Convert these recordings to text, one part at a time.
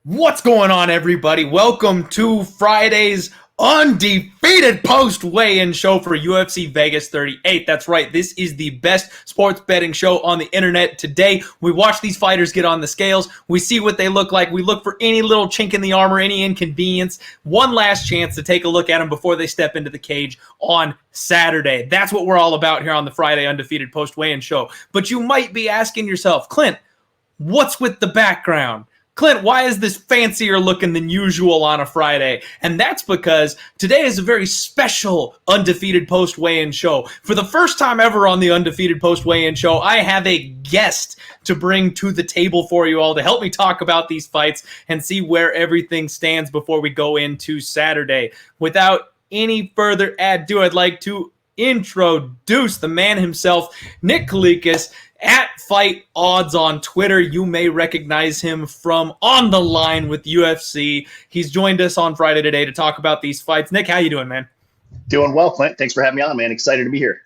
What's going on, everybody? Welcome to Friday's undefeated post-weigh-in show for UFC Vegas 38. That's right, this is the best sports betting show on the internet. Today, we watch these fighters get on the scales. We see what they look like. We look for any little chink in the armor, any inconvenience. One last chance to take a look at them before they step into the cage on Saturday. That's what we're all about here on the Friday undefeated post-weigh-in show. But you might be asking yourself, Clint, what's with the background? Clint, why is this fancier looking than usual on a Friday? And that's because today is a very special undefeated post-weigh-in show. For the first time ever on the undefeated post-weigh-in show, I have a guest to bring to the table for you all to help me talk about these fights and see where everything stands before we go into Saturday. Without any further ado, I'd like to introduce the man himself, Nick Kalikas, at Fight Odds on Twitter. You may recognize him from On the Line with UFC. He's joined us on Friday today to talk about these fights. Nick, how you doing, man? Doing well, Clint. Thanks for having me on, man. Excited to be here.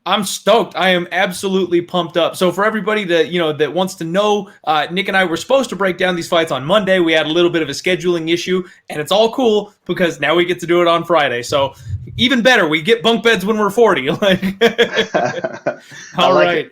I'm stoked. I am absolutely pumped up. So for everybody that wants to know, Nick and I were supposed to break down these fights on Monday. We had a little bit of a scheduling issue, and it's all cool because now we get to do it on Friday. So even better, we get bunk beds when we're 40. All right.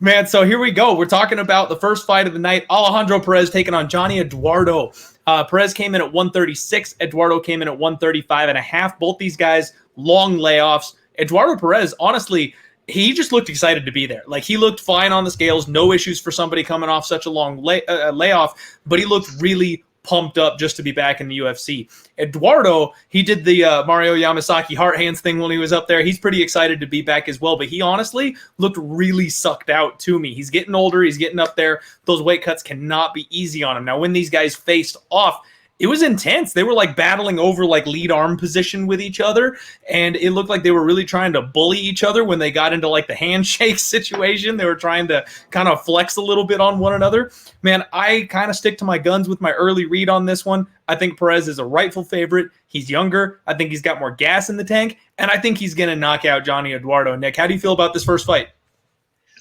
Man, so here we go. We're talking about the first fight of the night. Alejandro Pérez taking on JohnnyEduardo. Pérez came in at 136. Eduardo came in at 135.5. Both these guys, long layoffs. Eduardo Pérez, honestly, he just looked excited to be there. Like, he looked fine on the scales. No issues for somebody coming off such a long layoff. But he looked really pumped up just to be back in the UFC. Eduardo, he did the Mario Yamasaki heart hands thing when he was up there. He's pretty excited to be back as well, but he honestly looked really sucked out to me. He's getting older. He's getting up there. Those weight cuts cannot be easy on him. Now, when these guys faced off, it was intense. They were like battling over like lead arm position with each other, and it looked like they were really trying to bully each other when they got into like the handshake situation. They were trying to kind of flex a little bit on one another. Man, I kind of stick to my guns with my early read on this one. I think Pérez is a rightful favorite. He's younger. I think he's got more gas in the tank, and I think he's going to knock out JohnnyEduardo. Nick, how do you feel about this first fight?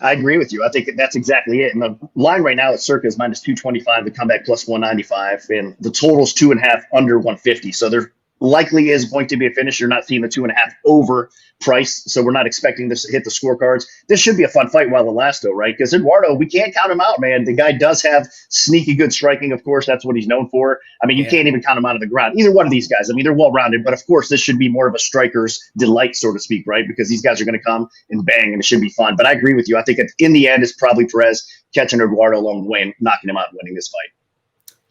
I agree with you. I think that's exactly it. And the line right now at circa is minus 225, the comeback plus 195, and the total's 2.5 under 150. So there likely is going to be a finish. You're not seeing the 2.5 over price, so we're not expecting this to hit the scorecards. This should be a fun fight while it lasts, though, right? Because Eduardo, we can't count him out, man. The guy does have sneaky good striking, of course. That's what he's known for. I mean, you can't even count him out of the ground. Either one of these guys, I mean, they're well-rounded, but of course, this should be more of a striker's delight, so to speak, right? Because these guys are going to come and bang, and it should be fun. But I agree with you. I think in the end, it's probably Pérez catching Eduardo along the way and knocking him out and winning this fight.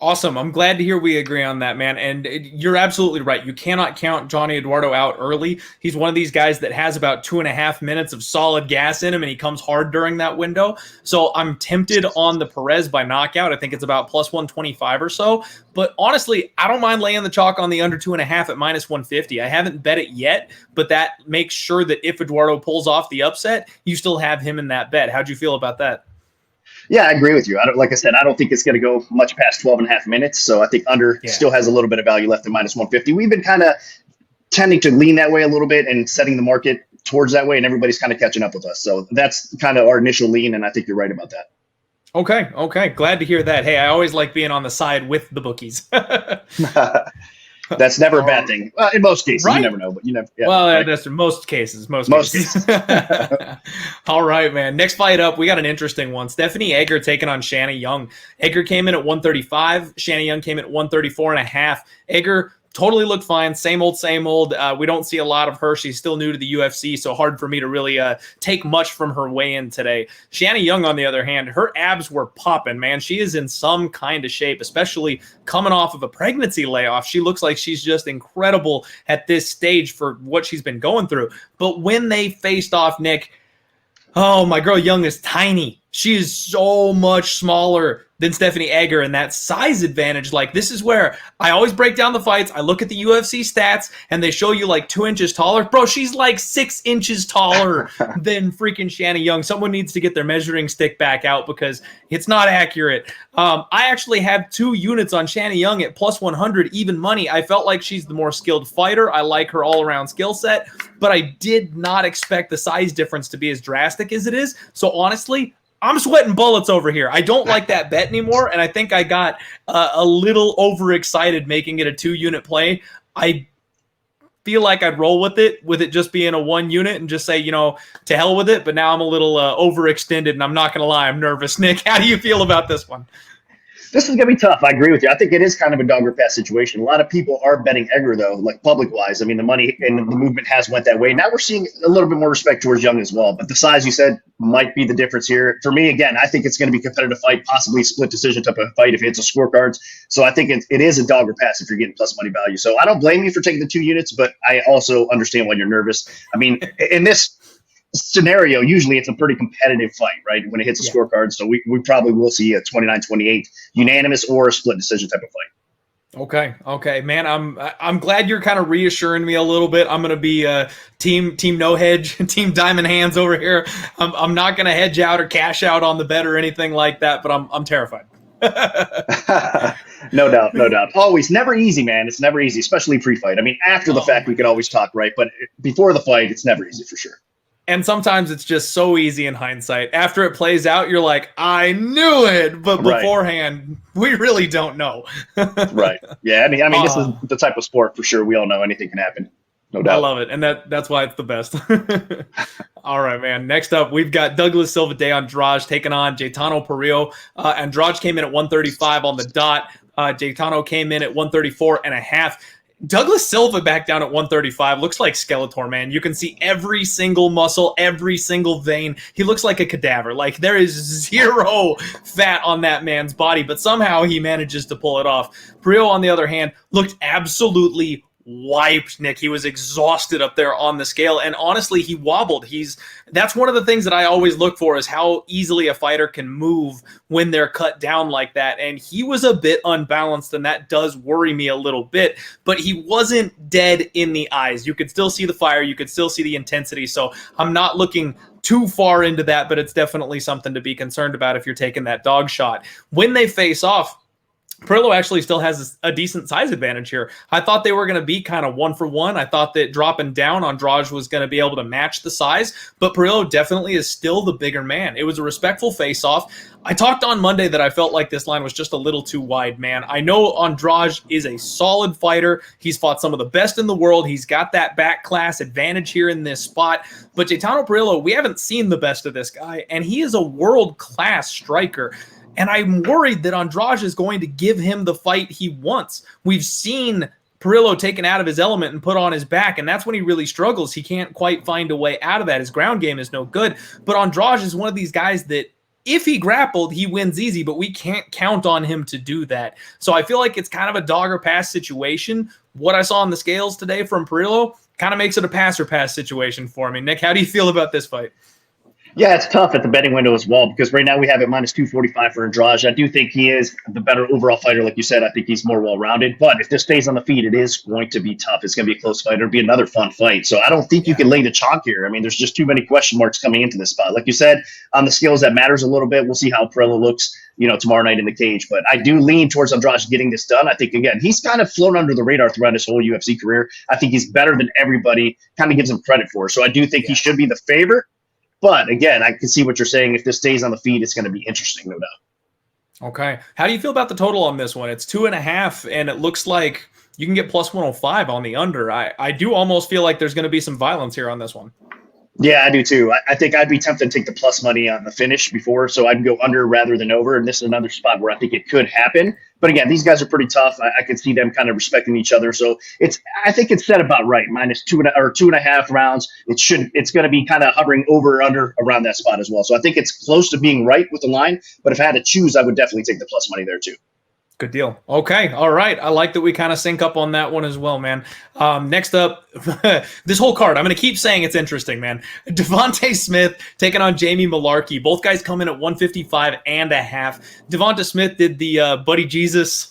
Awesome. I'm glad to hear we agree on that, man. And you're absolutely right. You cannot count JohnnyEduardo out early. He's one of these guys that has about 2.5 minutes of solid gas in him, and he comes hard during that window. So I'm tempted on the Pérez by knockout. I think it's about plus 125 or so. But honestly, I don't mind laying the chalk on the under 2.5 at minus 150. I haven't bet it yet, but that makes sure that if Eduardo pulls off the upset, you still have him in that bet. How'd you feel about that? Yeah, I agree with you. Like I said, I don't think it's going to go much past 12.5 minutes. So I think under still has a little bit of value left at minus 150. We've been kind of tending to lean that way a little bit and setting the market towards that way, and everybody's kind of catching up with us. So that's kind of our initial lean, and I think you're right about that. Okay. Glad to hear that. Hey, I always like being on the side with the bookies. That's never a bad thing. Well, in most cases, right? You never know, but you never. Yeah, well, right? That's in most cases. Most cases. All right, man. Next fight up, we got an interesting one. Stephanie Egger taking on Shanna Young. Egger came in at 135. Shanna Young came in at 134.5. Egger totally looked fine. Same old, same old. We don't see a lot of her. She's still new to the UFC, so hard for me to really take much from her weigh-in today. Shanna Young, on the other hand, her abs were popping, man. She is in some kind of shape, especially coming off of a pregnancy layoff. She looks like she's just incredible at this stage for what she's been going through. But when they faced off, Nick, oh, my girl Young is tiny. She is so much smaller than Stephanie Egger, and that size advantage, like, this is where I always break down the fights. I look at the UFC stats, and they show you like 2 inches taller. Bro, she's like 6 inches taller than freaking Shanna Young. Someone needs to get their measuring stick back out because it's not accurate. I actually have 2 units on Shanna Young at plus 100 even money. I felt like she's the more skilled fighter. I like her all-around skill set, but I did not expect the size difference to be as drastic as it is. So honestly, I'm sweating bullets over here. I don't like that bet anymore, and I think I got a little overexcited making it a 2-unit play. I feel like I'd roll with it just being a 1 unit and just say, to hell with it. But now I'm a little overextended, and I'm not going to lie, I'm nervous. Nick, how do you feel about this one? This is going to be tough. I agree with you. I think it is kind of a dog or pass situation. A lot of people are betting Egger, though, like public-wise. I mean, the money and the movement has went that way. Now we're seeing a little bit more respect towards Young as well. But the size, you said, might be the difference here. For me, again, I think it's going to be a competitive fight, possibly split decision type of fight if it's a scorecards. So I think it is a dog or pass if you're getting plus money value. So I don't blame you for taking the 2 units, but I also understand why you're nervous. I mean, in this scenario, usually it's a pretty competitive fight, right? When it hits a scorecard. So we probably will see a 29-28 unanimous or a split decision type of fight. Okay, man. I'm glad you're kind of reassuring me a little bit. I'm gonna be team no hedge, team diamond hands over here. I'm not gonna hedge out or cash out on the bet or anything like that. But I'm terrified. No doubt. Always never easy, man. It's never easy, especially pre-fight. I mean, after the fact, we could always talk, right? But before the fight, it's never easy for sure. And sometimes it's just so easy in hindsight. After it plays out, you're like, I knew it. But beforehand, we really don't know. Right. Yeah. I mean, this is the type of sport for sure. We all know anything can happen. No doubt. I love it. And that's why it's the best. All right, man. Next up, we've got Douglas Silva de Andrade taking on Gaetano Pirrello. Andrade came in at 135 on the dot. Gaetano came in at 134.5. Douglas Silva back down at 135 looks like Skeletor, man. You can see every single muscle, every single vein. He looks like a cadaver. Like, there is zero fat on that man's body, but somehow he manages to pull it off. Pirrello, on the other hand, looked absolutely wiped, Nick. He was exhausted up there on the scale, and honestly, he wobbled. That's one of the things that I always look for, is how easily a fighter can move when they're cut down like that, and he was a bit unbalanced, and that does worry me a little bit, but he wasn't dead in the eyes. You could still see the fire, you could still see the intensity, so I'm not looking too far into that, but it's definitely something to be concerned about if you're taking that dog shot. When they face off, Pirrello actually still has a decent size advantage here. I thought they were going to be kind of 1-for-1. I thought that dropping down, Andrade was going to be able to match the size, but Pirrello definitely is still the bigger man. It was a respectful face-off. I talked on Monday that I felt like this line was just a little too wide, man. I know Andrade is a solid fighter. He's fought some of the best in the world. He's got that back class advantage here in this spot. But Gaetano Pirrello, we haven't seen the best of this guy, and he is a world-class striker. And I'm worried that Andrade is going to give him the fight he wants. We've seen Pirrello taken out of his element and put on his back, and that's when he really struggles. He can't quite find a way out of that. His ground game is no good. But Andrade is one of these guys that if he grappled, he wins easy, but we can't count on him to do that. So I feel like it's kind of a dog or pass situation. What I saw on the scales today from Pirrello kind of makes it a pass or pass situation for me. Nick, how do you feel about this fight? Yeah, it's tough at the betting window as well, because right now we have it minus 245 for Andrade. I do think he is the better overall fighter. Like you said, I think he's more well-rounded. But if this stays on the feet, it is going to be tough. It's going to be a close fight. It'll be another fun fight. So I don't think you can lay the chalk here. I mean, there's just too many question marks coming into this spot. Like you said, on the skills, that matters a little bit. We'll see how Pirrello looks, tomorrow night in the cage. But I do lean towards Andrade getting this done. I think, again, he's kind of flown under the radar throughout his whole UFC career. I think he's better than everybody kind of gives him credit for. So I do think he should be the favorite. But again, I can see what you're saying. If this stays on the feet, it's going to be interesting, no doubt. Okay. How do you feel about the total on this one? It's 2.5, and it looks like you can get plus 105 on the under. I do almost feel like there's going to be some violence here on this one. Yeah, I do too. I think I'd be tempted to take the plus money on the finish before, so I'd go under rather than over. And this is another spot where I think it could happen. But again, these guys are pretty tough. I can see them kind of respecting each other. So I think it's set about right. Minus 2.5 rounds. It's going to be kind of hovering over or under around that spot as well. So I think it's close to being right with the line. But if I had to choose, I would definitely take the plus money there too. Good deal. Okay. All right. I like that we kind of sync up on that one as well, man. Next up, this whole card, I'm going to keep saying it's interesting, man. Devonte Smith taking on Jamie Mullarkey. Both guys come in at 155.5. Devonte Smith did the Buddy Jesus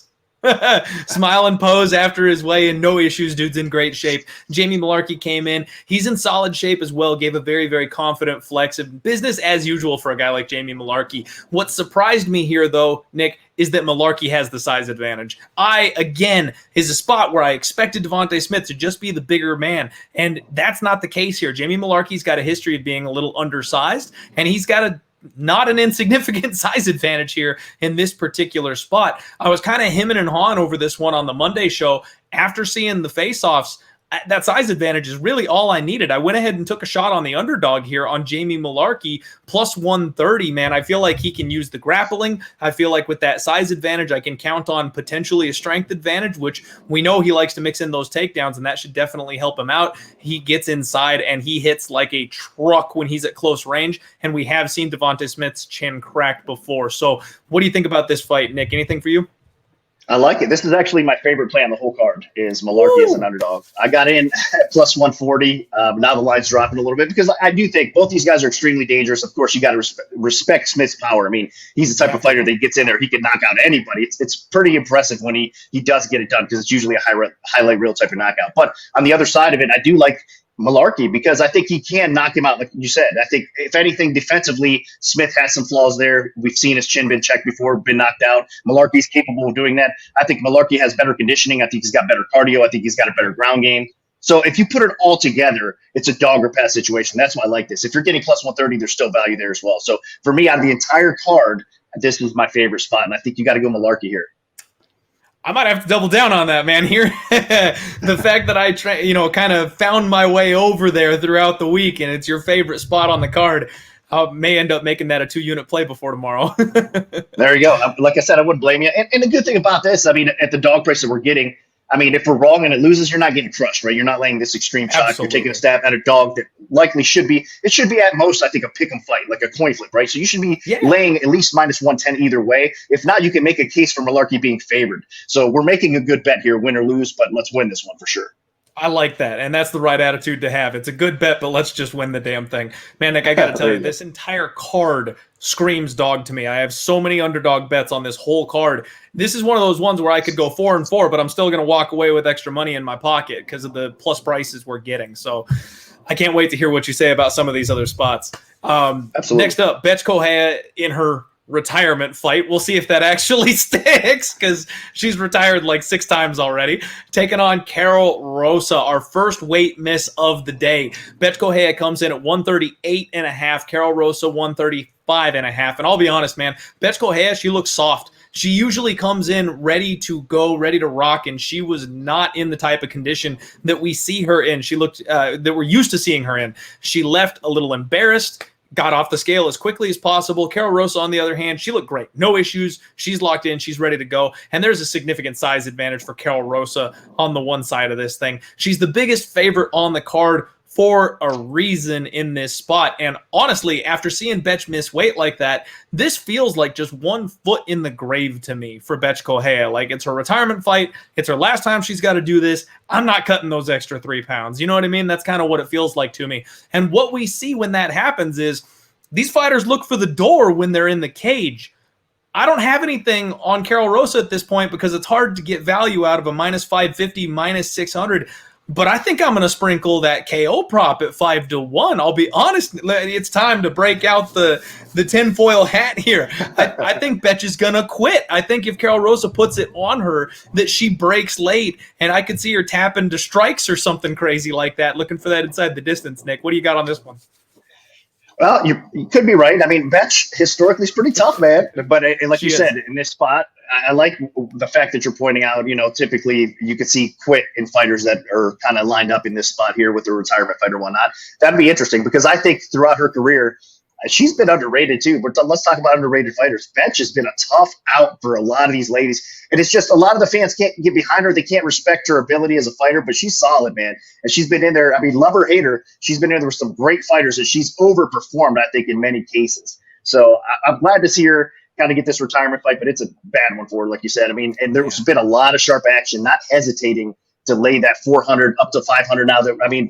smile and pose after his weigh in. No issues. Dude's in great shape. Jamie Mullarkey came in. He's in solid shape as well. Gave a very, very confident flex. Business as usual for a guy like Jamie Mullarkey. What surprised me here, though, Nick, is that Mullarkey has the size advantage. Again, is a spot where I expected Devonte Smith to just be the bigger man, and that's not the case here. Jamie Mullarkey's got a history of being a little undersized, and he's got not an insignificant size advantage here in this particular spot. I was kind of hemming and hawing over this one on the Monday show. After seeing the face-offs, that size advantage is really all I needed. I went ahead and took a shot on the underdog here on Jamie Mullarkey, plus 130, man. I feel like he can use the grappling. I feel like with that size advantage, I can count on potentially a strength advantage, which we know he likes to mix in those takedowns, and that should definitely help him out. He gets inside, and he hits like a truck when he's at close range, and we have seen Devonte Smith's chin cracked before. So what do you think about this fight, Nick? Anything for you? I like it. This is actually my favorite play on the whole card is Mullarkey as an underdog. I got in at plus 140. Now the line's dropping a little bit because I do think both these guys are extremely dangerous. Of course, you got to respect Smith's power. I mean, he's the type of fighter that gets in there. He can knock out anybody. It's pretty impressive when he does get it done because it's usually a highlight reel type of knockout. But on the other side of it, I do like Mullarkey because I think he can knock him out, like you said. I think, if anything, defensively, Smith has some flaws there. We've seen his chin been checked before, been knocked out. Mullarkey's capable of doing that. I think Mullarkey has better conditioning. I think he's got better cardio. I think he's got a better ground game. So if you put it all together, it's a dog or pass situation. That's why I like this. If you're getting plus 130, there's still value there as well. So for me, out of the entire card, this was my favorite spot, and I think you got to go Mullarkey here. I might have to double down on that, man. Here, the fact that I kind of found my way over there throughout the week, and it's your favorite spot on the card, may end up making that a 2-unit play before tomorrow. There you go. Like I said, I wouldn't blame you. And the good thing about this, I mean, at the dog price that we're getting, I mean, if we're wrong and it loses, you're not getting crushed, right? You're not laying this extreme shot. Absolutely. You're taking a stab at a dog that likely should be at most, I think, a pick 'em fight, like a coin flip, right? So you should be laying at least minus 110 either way. If not, you can make a case for Mullarkey being favored. So we're making a good bet here, win or lose, but let's win this one for sure. I like that, and that's the right attitude to have. It's a good bet, but let's just win the damn thing. Man, Nick, I got to tell you, this entire card screams dog to me. I have so many underdog bets on this whole card. This is one of those ones where I could go 4-4, but I'm still going to walk away with extra money in my pocket because of the plus prices we're getting. So I can't wait to hear what you say about some of these other spots. Absolutely. Next up, Bethe Correia in her retirement fight. We'll see if that actually sticks because she's retired like 6 times already. Taking on Karol Rosa, our first weight miss of the day. Bethe Correia comes in at 138.5. Karol Rosa 135.5. And I'll be honest, man, Bethe Correia, she looks soft. She usually comes in ready to go, ready to rock, and she was not in the type of condition that we see her in. She looked that we're used to seeing her in. She left a little embarrassed, got off the scale as quickly as possible. Karol Rosa, on the other hand, she looked great. No issues. She's locked in. She's ready to go. And there's a significant size advantage for Karol Rosa on the one side of this thing. She's the biggest favorite on the card for a reason in this spot. And honestly, after seeing Bethe miss weight like that, this feels like just 1 foot in the grave to me for Bethe Correia. Like, it's her retirement fight. It's her last time she's got to do this. I'm not cutting those extra 3 pounds. You know what I mean? That's kind of what it feels like to me. And what we see when that happens is these fighters look for the door when they're in the cage. I don't have anything on Karol Rosa at this point because it's hard to get value out of a minus 550, minus 600. But I think I'm going to sprinkle that KO prop at 5-1. I'll be honest, it's time to break out the tinfoil hat here. I think Bethe is going to quit. I think if Karol Rosa puts it on her, that she breaks late, and I could see her tapping to strikes or something crazy like that, looking for that inside the distance. Nick, what do you got on this one? Well, you could be right. I mean, Bethe historically is pretty tough, man. But like you said, in this spot, I like the fact that you're pointing out, typically you could see quit in fighters that are kind of lined up in this spot here with a retirement fight or whatnot. That'd be interesting because I think throughout her career, she's been underrated too. But let's talk about underrated fighters. Bethe has been a tough out for a lot of these ladies. And it's just a lot of the fans can't get behind her. They can't respect her ability as a fighter, but she's solid, man. And she's been in there. I mean, love her, hate her. She's been in there with some great fighters and she's overperformed, I think, in many cases. So I'm glad to see her kind of get this retirement fight, but it's a bad one for her, like you said. I mean, and there's been a lot of sharp action, not hesitating to lay that 400 up to 500 now.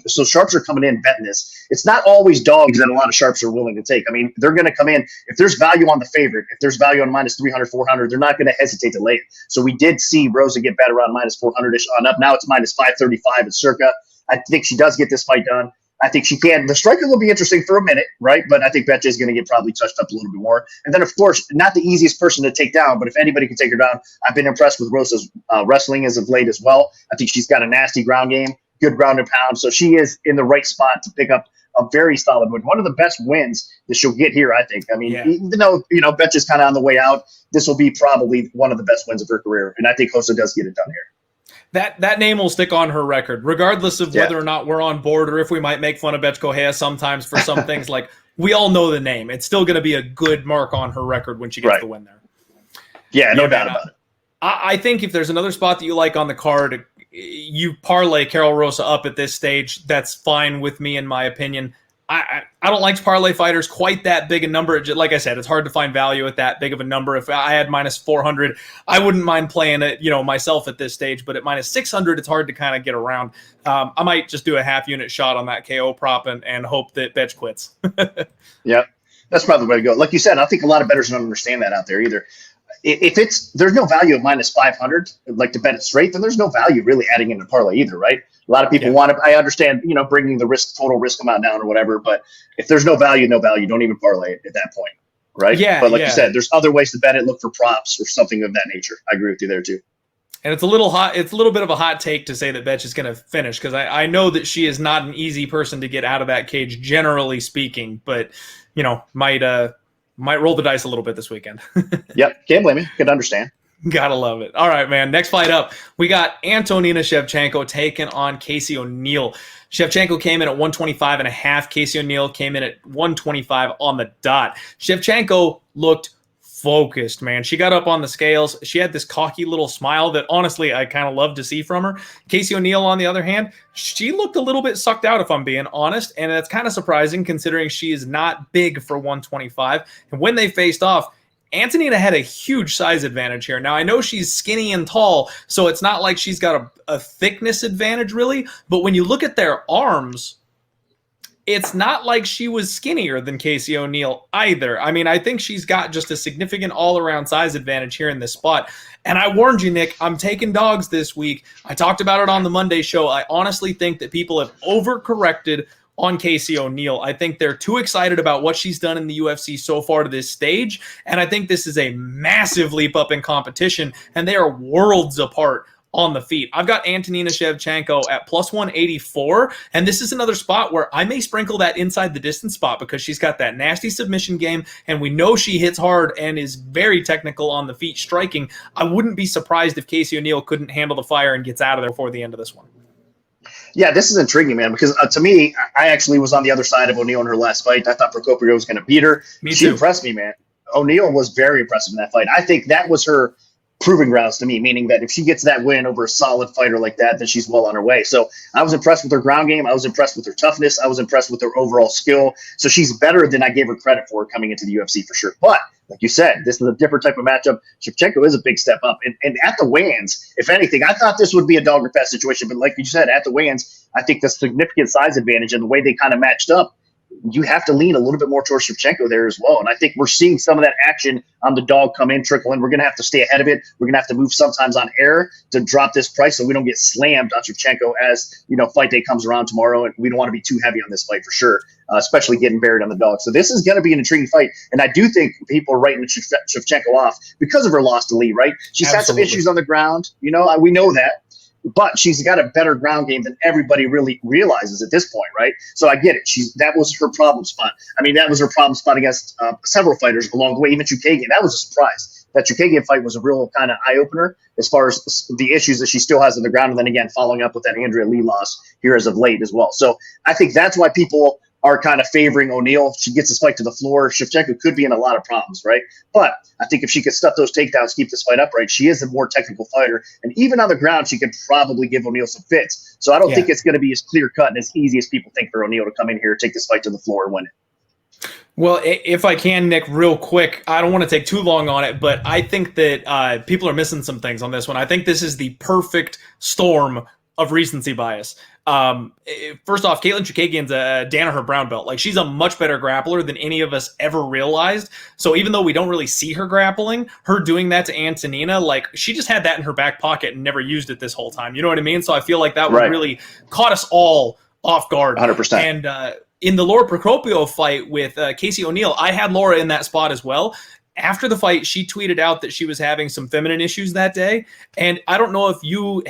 So sharps are coming in betting this. It's not always dogs that a lot of sharps are willing to take. I mean, they're going to come in. If there's value on the favorite, if there's value on minus 300, 400, they're not going to hesitate to lay it. So we did see Rosa get bet around minus 400-ish on up. Now it's minus 535 at circa. I think she does get this fight done. I think she can. The striker will be interesting for a minute, right? But I think Bethe is going to get probably touched up a little bit more. And then, of course, not the easiest person to take down, but if anybody can take her down, I've been impressed with Rosa's wrestling as of late as well. I think she's got a nasty ground game, good ground and pound. So she is in the right spot to pick up a very solid win. One of the best wins that she'll get here, I think. I mean, even though, Bethe is kind of on the way out, this will be probably one of the best wins of her career. And I think Rosa does get it done here. That name will stick on her record, regardless of whether or not we're on board or if we might make fun of Bethe Correia sometimes for some things. Like, we all know the name. It's still going to be a good mark on her record when she gets the win there. Yeah, no doubt about it. I think if there's another spot that you like on the card, you parlay Karol Rosa up at this stage. That's fine with me, in my opinion. I don't like to parlay fighters quite that big a number. Like I said, it's hard to find value at that big of a number. If I had minus 400, I wouldn't mind playing it, myself at this stage. But at minus 600, it's hard to kind of get around. I might just do a half unit shot on that KO prop and hope that Bethe quits. Yeah, that's probably the way to go. Like you said, I think a lot of bettors don't understand that out there either. If there's no value of minus 500, like to bet it straight, then there's no value really adding in a parlay either, right? A lot of people want to, I understand, bringing the total risk amount down or whatever, but if there's no value, don't even parlay it at that point, right? Yeah. But like you said, there's other ways to bet it, look for props or something of that nature. I agree with you there too. And it's a little bit of a hot take to say that Bethe is going to finish, because I know that she is not an easy person to get out of that cage, generally speaking, but, might roll the dice a little bit this weekend. Yep, can't blame you. Could understand. Gotta love it. All right, man. Next fight up, we got Antonina Shevchenko taking on Casey O'Neill. Shevchenko came in at 125 and a half. Casey O'Neill came in at 125 on the dot. Shevchenko looked focused, man. She got up on the scales. She had this cocky little smile that honestly I kind of love to see from her. Casey O'Neill, on the other hand, she looked a little bit sucked out, if I'm being honest, and that's kind of surprising considering she is not big for 125. And when they faced off, Antonina had a huge size advantage here. Now, I know she's skinny and tall, so it's not like she's got a thickness advantage, really. But when you look at their arms, it's not like she was skinnier than Casey O'Neill either. I mean, I think she's got just a significant all-around size advantage here in this spot. And I warned you, Nick, I'm taking dogs this week. I talked about it on the Monday show. I honestly think that people have overcorrected on Casey O'Neill. I think they're too excited about what she's done in the UFC so far to this stage, and I think this is a massive leap up in competition, and they are worlds apart on the feet. I've got Antonina Shevchenko at plus 184, and this is another spot where I may sprinkle that inside the distance spot because she's got that nasty submission game, and we know she hits hard and is very technical on the feet striking. I wouldn't be surprised if Casey O'Neill couldn't handle the fire and gets out of there before the end of this one. Yeah, this is intriguing, man, because to me, I actually was on the other side of O'Neill in her last fight. I thought Procopio was going to beat her. She impressed me, man. O'Neill was very impressive in that fight. I think that was her proving grounds to me, meaning that if she gets that win over a solid fighter like that, then she's well on her way. So I was impressed with her ground game. I was impressed with her toughness. I was impressed with her overall skill. So she's better than I gave her credit for coming into the UFC for sure. But like you said, this is a different type of matchup. Shevchenko is a big step up. And at the weigh-ins, if anything, I thought this would be a dog or pass situation. But like you said, at the weigh-ins, I think the significant size advantage and the way they kind of matched up, you have to lean a little bit more towards Shevchenko there as well. And I think we're seeing some of that action on the dog come in, trickle in. We're going to have to stay ahead of it. We're going to have to move sometimes on air to drop this price so we don't get slammed on Shevchenko as, fight day comes around tomorrow. And we don't want to be too heavy on this fight for sure, especially getting buried on the dog. So this is going to be an intriguing fight. And I do think people are writing Shevchenko off because of her loss to Lee, right? She's had some issues on the ground. We know that. But she's got a better ground game than everybody really realizes at this point, right? So I get it. That was her problem spot. I mean, that was her problem spot against several fighters along the way. Even Chukagian, that was a surprise. That Chukagian fight was a real kind of eye-opener as far as the issues that she still has on the ground. And then again, following up with that Andrea Lee loss here as of late as well. So I think that's why people are kind of favoring O'Neill. If she gets this fight to the floor, Shevchenko could be in a lot of problems, right? But I think if she could stuff those takedowns, keep this fight upright, she is a more technical fighter. And even on the ground, she could probably give O'Neill some fits. So I don't think it's going to be as clear-cut and as easy as people think for O'Neill to come in here, take this fight to the floor and win it. Well, if I can, Nick, real quick, I don't want to take too long on it, but I think that people are missing some things on this one. I think this is the perfect storm of recency bias. First off, Caitlin Chukagian's a Danaher brown belt. Like, she's a much better grappler than any of us ever realized. So even though we don't really see her grappling, her doing that to Antonina, like, she just had that in her back pocket and never used it this whole time. You know what I mean? So I feel like that would really caught us all off guard. 100%. And in the Laura Procopio fight with Casey O'Neill, I had Laura in that spot as well. After the fight, she tweeted out that she was having some feminine issues that day. And I don't know if you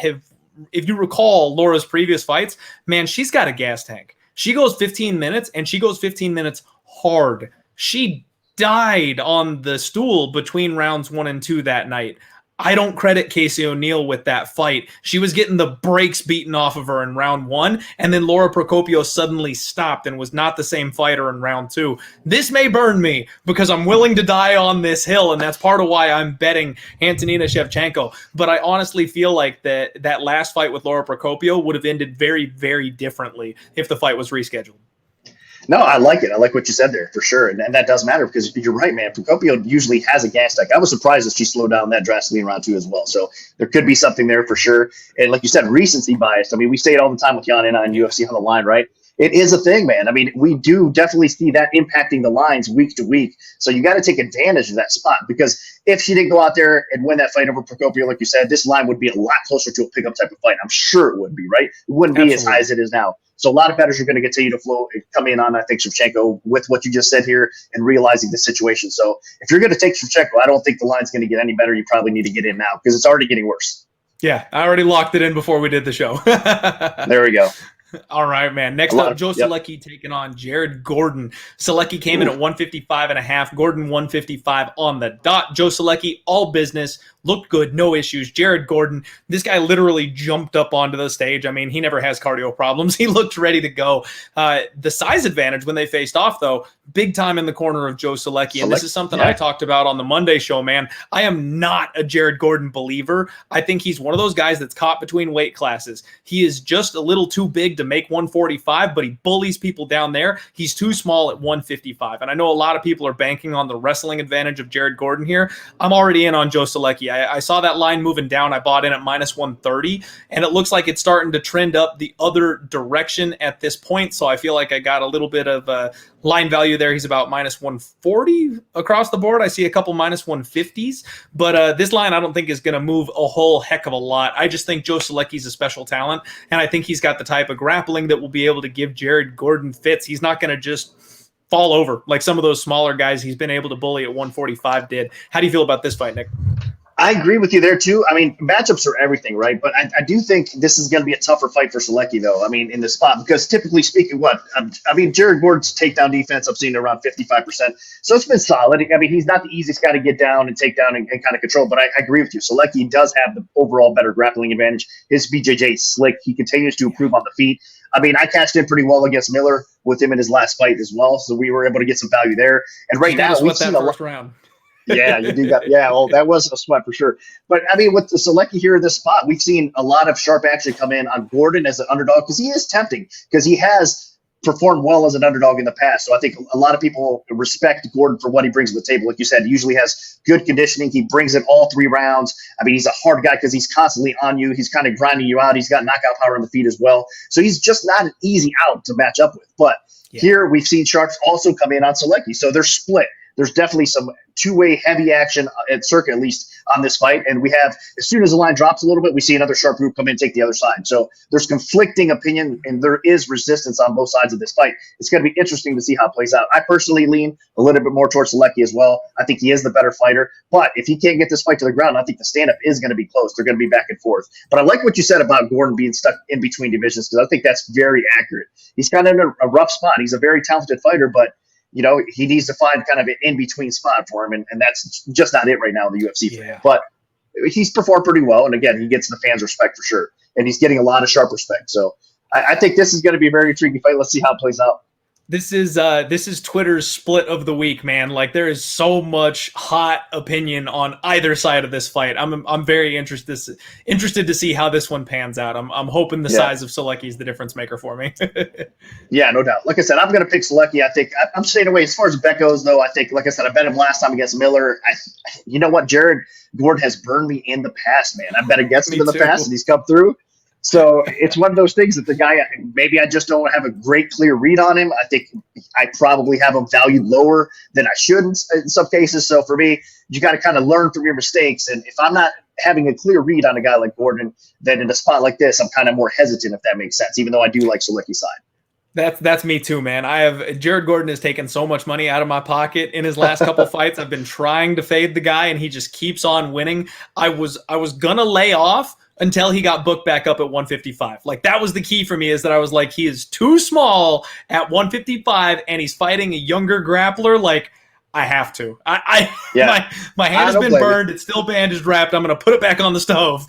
recall Laura's previous fights, man, she's got a gas tank. She goes 15 minutes, and she goes 15 minutes hard. She died on the stool between rounds 1 and 2 that night. I don't credit Casey O'Neill with that fight. She was getting the brakes beaten off of her in round 1, and then Laura Procopio suddenly stopped and was not the same fighter in round 2. This may burn me because I'm willing to die on this hill, and that's part of why I'm betting Antonina Shevchenko. But I honestly feel like that last fight with Laura Procopio would have ended very, very differently if the fight was rescheduled. No, I like it. I like what you said there for sure. And that does matter because you're right, man. Procopio usually has a gas tank. I was surprised that she slowed down that drastically in round 2 as well. So there could be something there for sure. And like you said, recency bias. I mean, we say it all the time with Jan and I on UFC on the line, right? It is a thing, man. I mean, we do definitely see that impacting the lines week to week. So you got to take advantage of that spot because if she didn't go out there and win that fight over Procopio, like you said, this line would be a lot closer to a pickup type of fight. I'm sure it would be, right? It wouldn't be as high as it is now. So a lot of bettors are going to continue to flow, come in on, I think, Shevchenko with what you just said here and realizing the situation. So if you're going to take Shevchenko, I don't think the line's going to get any better. You probably need to get in now because it's already getting worse. Yeah, I already locked it in before we did the show. There we go. All right, man. Next up, Joe Solecki taking on Jared Gordon. Solecki came in at 155.5. Gordon 155 on the dot. Joe Solecki, all business. Looked good, no issues. Jared Gordon, this guy literally jumped up onto the stage. I mean, he never has cardio problems. He looked ready to go. The size advantage when they faced off, though, big time in the corner of Joe Solecki. And this is something I talked about on the Monday show, man. I am not a Jared Gordon believer. I think he's one of those guys that's caught between weight classes. He is just a little too big to make 145, but he bullies people down there. He's too small at 155. And I know a lot of people are banking on the wrestling advantage of Jared Gordon here. I'm already in on Joe Solecki. I saw that line moving down. I bought in at minus 130, and it looks like it's starting to trend up the other direction at this point. So I feel like I got a little bit of line value there. He's about minus 140 across the board. I see a couple minus 150s, but this line I don't think is going to move a whole heck of a lot. I just think Joe Solecki's a special talent, and I think he's got the type of grappling that will be able to give Jared Gordon fits. He's not going to just fall over like some of those smaller guys he's been able to bully at 145 did. How do you feel about this fight, Nick? I agree with you there, too. I mean, matchups are everything, right? But I do think this is going to be a tougher fight for Solecki, though. I mean, in the spot, because typically speaking, Jared Gordon's takedown defense, I've seen around 55%. So it's been solid. I mean, he's not the easiest guy to get down and take down and kind of control, but I agree with you. Solecki does have the overall better grappling advantage. His BJJ is slick. He continues to improve on the feet. I mean, I cashed in pretty well against Miller with him in his last fight as well, so we were able to get some value there. And right now, we've seen that first round. Yeah, you do got. Yeah, well, that was a sweat for sure. But I mean, with the Solecki here in this spot, we've seen a lot of sharp action come in on Gordon as an underdog because he is tempting because he has performed well as an underdog in the past. So I think a lot of people respect Gordon for what he brings to the table. Like you said, he usually has good conditioning. He brings it all 3 rounds. I mean, he's a hard guy because he's constantly on you. He's kind of grinding you out. He's got knockout power on the feet as well. So he's just not an easy out to match up with. But here we've seen sharps also come in on Solecki. So they're split. There's definitely some two-way heavy action at circa, at least on this fight. And we have, as soon as the line drops a little bit, we see another sharp group come in and take the other side. So there's conflicting opinion, and there is resistance on both sides of this fight. It's going to be interesting to see how it plays out. I personally lean a little bit more towards Solecki as well. I think he is the better fighter. But if he can't get this fight to the ground, I think the stand-up is going to be close. They're going to be back and forth. But I like what you said about Gordon being stuck in between divisions because I think that's very accurate. He's kind of in a rough spot. He's a very talented fighter, but he needs to find kind of an in-between spot for him, and that's just not it right now in the UFC. Yeah. But he's performed pretty well, and again, he gets the fans' respect for sure, and he's getting a lot of sharp respect. So I think this is going to be a very intriguing fight. Let's see how it plays out. This is Twitter's split of the week, man. Like there is so much hot opinion on either side of this fight. I'm very interested to see how this one pans out. I'm hoping the size of Solecki is the difference maker for me. Yeah, no doubt. Like I said, I'm going to pick Solecki. I think I'm staying away as far as bet goes, though. I think, like I said, I bet him last time against Miller. You know what, Jared Gordon has burned me in the past, man. I bet against him in the past, and he's come through. So it's one of those things that the guy, maybe I just don't have a great clear read on him. I think I probably have him valued lower than I should in some cases. So for me, you got to kind of learn from your mistakes. And if I'm not having a clear read on a guy like Gordon, then in a spot like this, I'm kind of more hesitant, if that makes sense, even though I do like Solecki's side. That's me too, man. Jared Gordon has taken so much money out of my pocket in his last couple fights. I've been trying to fade the guy, and he just keeps on winning. I was gonna lay off until he got booked back up at 155. Like, that was the key for me, is that I was like, he is too small at 155 and he's fighting a younger grappler. Like, I have to. My hand has been burned. It's still bandaged wrapped. I'm going to put it back on the stove.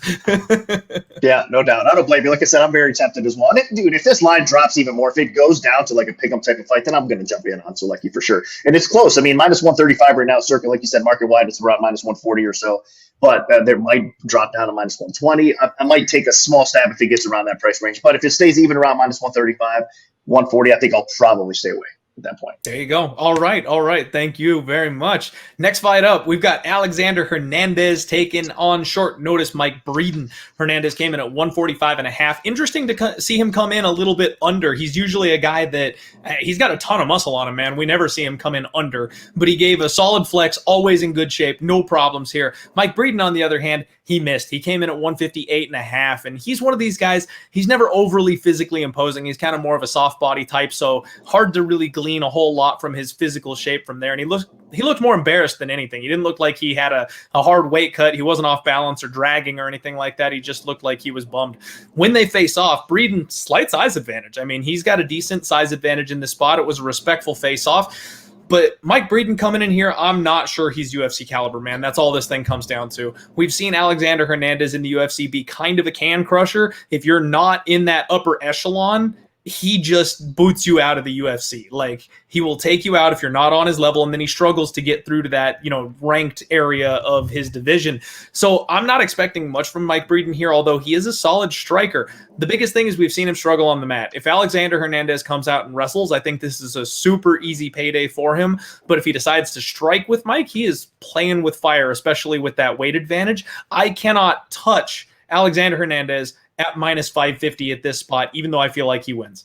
Yeah, no doubt. I don't blame you. Like I said, I'm very tempted as well. And dude, if this line drops even more, if it goes down to like a pick-em type of fight, then I'm going to jump in on Solecki for sure. And it's close. I mean, minus 135 right now, circa, like you said, market wide, it's around minus 140 or so. But there might drop down to minus 120. I might take a small stab if it gets around that price range. But if it stays even around minus 135, 140, I think I'll probably stay away at that point. There you go. All right. Thank you very much. Next fight up, we've got Alexander Hernandez taking on short notice Mike Breeden. Hernandez came in at 145.5. Interesting to see him come in a little bit under. He's usually a guy that he's got a ton of muscle on him, man. We never see him come in under, but he gave a solid flex, always in good shape, no problems here. Mike Breeden, on the other hand, he missed. He came in at 158.5, and he's one of these guys, he's never overly physically imposing. He's kind of more of a soft body type, so hard to really glean a whole lot from his physical shape from there. And he looked more embarrassed than anything. He didn't look like he had a hard weight cut. He wasn't off balance or dragging or anything like that. He just looked like he was bummed. When they face off, Breeden, slight size advantage. I mean, he's got a decent size advantage in this spot. It was a respectful face-off. But Mike Breeden coming in here, I'm not sure he's UFC caliber, man. That's all this thing comes down to. We've seen Alexander Hernandez in the UFC be kind of a can crusher. If you're not in that upper echelon, he just boots you out of the UFC. Like, he will take you out if you're not on his level, and then he struggles to get through to that, ranked area of his division. So I'm not expecting much from Mike Breeden here, although he is a solid striker. The biggest thing is we've seen him struggle on the mat. If Alexander Hernandez comes out and wrestles, I think this is a super easy payday for him. But if he decides to strike with Mike, he is playing with fire, especially with that weight advantage. I cannot touch Alexander Hernandez at minus 550 at this spot, even though I feel like he wins.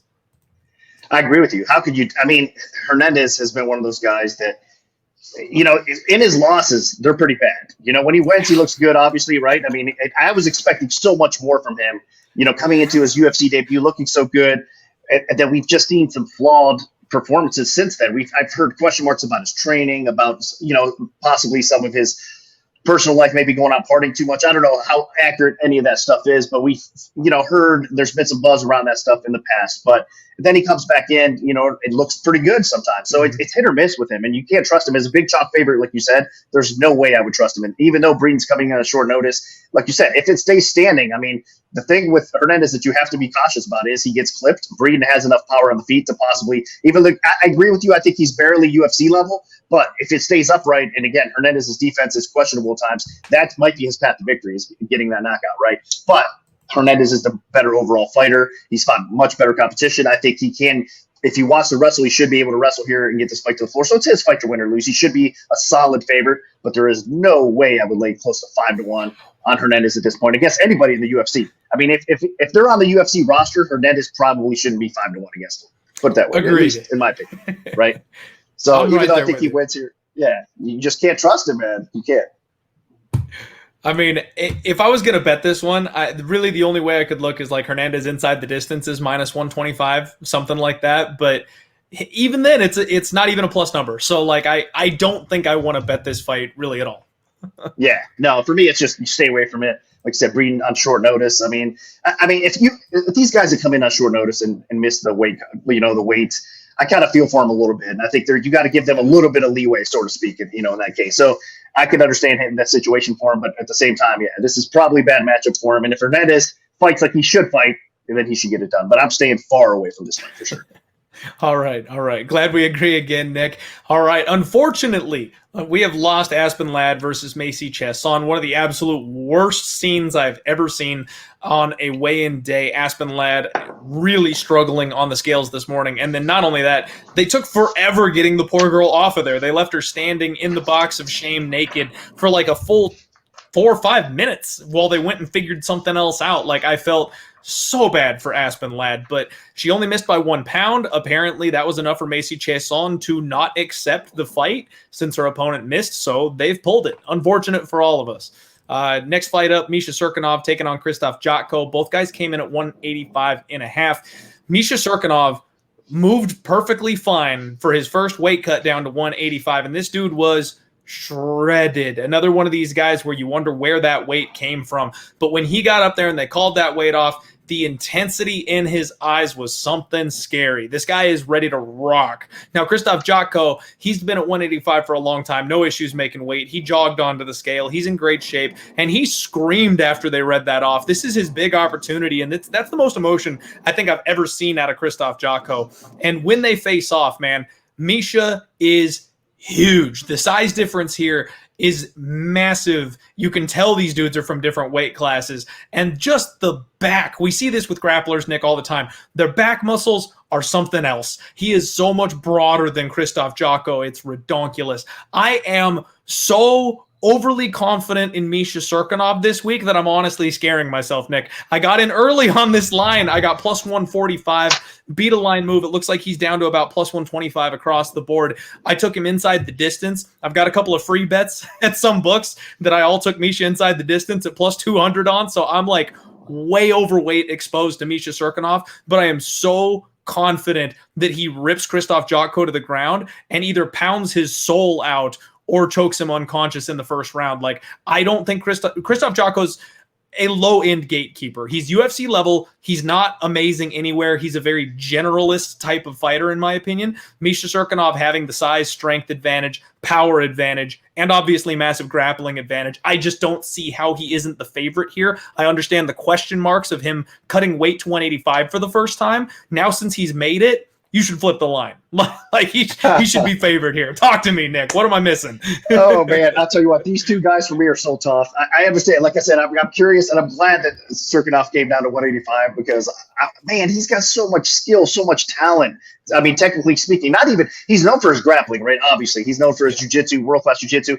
I agree with you. How could you? I mean, Hernandez has been one of those guys that, in his losses, they're pretty bad. When he wins, he looks good, obviously, right? I mean, I was expecting so much more from him, coming into his UFC debut, looking so good, and that we've just seen some flawed performances since then. I've heard question marks about his training, about, possibly some of his personal life, maybe going out partying too much. I don't know how accurate any of that stuff is, but we've, heard there's been some buzz around that stuff in the past. But then he comes back in, it looks pretty good sometimes. So it's hit or miss with him, and you can't trust him. As a big chalk favorite, like you said, there's no way I would trust him. And even though Breeden's coming on a short notice, like you said, if it stays standing, I mean, the thing with Hernandez that you have to be cautious about is he gets clipped. Breeden has enough power on the feet to possibly, I agree with you, I think he's barely UFC level, but if it stays upright, and again, Hernandez's defense is questionable at times, that might be his path to victory, is getting that knockout, right? But Hernandez is the better overall fighter. He's fought much better competition. I think he can, if he wants to wrestle, he should be able to wrestle here and get this fight to the floor. So it's his fight to win or lose. He should be a solid favorite, but there is no way I would lay close to 5-1 on Hernandez at this point against anybody in the UFC. I mean, if they're on the UFC roster, Hernandez probably shouldn't be 5-1 against him. Put it that way, Agreed. At least in my opinion, right? So even though I think he wins here, yeah, you just can't trust him, man. You can't. I mean, if I was going to bet this one, really the only way I could look is like Hernandez inside the distance is minus 125, something like that. But even then, it's not even a plus number. So, like, I don't think I want to bet this fight really at all. Yeah, no, for me, it's just you stay away from it. Like I said, Breeden on short notice. I mean, if these guys that come in on short notice and miss the weight, the weights, I kind of feel for them a little bit, and I think you got to give them a little bit of leeway, so to speak, in that case. So I could understand him, that situation for him, but at the same time, yeah, this is probably a bad matchup for him. And if Hernandez fights like he should fight, then he should get it done. But I'm staying far away from this fight for sure. All right. Glad we agree again, Nick. All right. Unfortunately, we have lost Aspen Ladd versus Macy Chiasson, one of the absolute worst scenes I've ever seen on a weigh-in day. Aspen Ladd really struggling on the scales this morning. And then not only that, they took forever getting the poor girl off of there. They left her standing in the box of shame naked for like a full 4 or 5 minutes while they went and figured something else out. Like, I felt so bad for Aspen Ladd, but she only missed by 1 pound. Apparently that was enough for Macy Chiasson to not accept the fight since her opponent missed, so they've pulled it. Unfortunate for all of us. Next fight up, Misha Cirkunov taking on Krzysztof Jotko. Both guys came in at 185.5. Misha Cirkunov moved perfectly fine for his first weight cut down to 185, and this dude was shredded. Another one of these guys where you wonder where that weight came from. But when he got up there and they called that weight off, the intensity in his eyes was something scary. This guy is ready to rock. Now, Krzysztof Jotko, he's been at 185 for a long time. No issues making weight. He jogged onto the scale. He's in great shape. And he screamed after they read that off. This is his big opportunity. And that's the most emotion I think I've ever seen out of Krzysztof Jotko. And when they face off, man, Misha is huge. The size difference here is massive. You can tell these dudes are from different weight classes. And just the back, we see this with grapplers, Nick, all the time. Their back muscles are something else. He is so much broader than Krzysztof Jotko. It's redonkulous. I am so overly confident in Misha Cirkunov this week that I'm honestly scaring myself, Nick. I got in early on this line. I got plus 145, beat a line move. It looks like he's down to about plus 125 across the board. I took him inside the distance. I've got a couple of free bets at some books that I all took Misha inside the distance at plus 200 on. So I'm like way overweight exposed to Misha Cirkunov, but I am so confident that he rips Krzysztof Jotko to the ground and either pounds his soul out or chokes him unconscious in the first round. Like, I don't think Krzysztof Jotko's a low-end gatekeeper. He's UFC level. He's not amazing anywhere. He's a very generalist type of fighter, in my opinion. Misha Cirkunov having the size, strength advantage, power advantage, and obviously massive grappling advantage. I just don't see how he isn't the favorite here. I understand the question marks of him cutting weight to 185 for the first time. Now, since he's made it, you should flip the line. Like he should be favored here. Talk to me, Nick. What am I missing? Oh, man. I'll tell you what. These two guys for me are so tough. I understand. Like I said, I'm curious, and I'm glad that Cirkunov came down to 185 because, man, he's got so much skill, so much talent. I mean, technically speaking, he's known for his grappling, right? Obviously. He's known for his jiu-jitsu, world-class jiu-jitsu.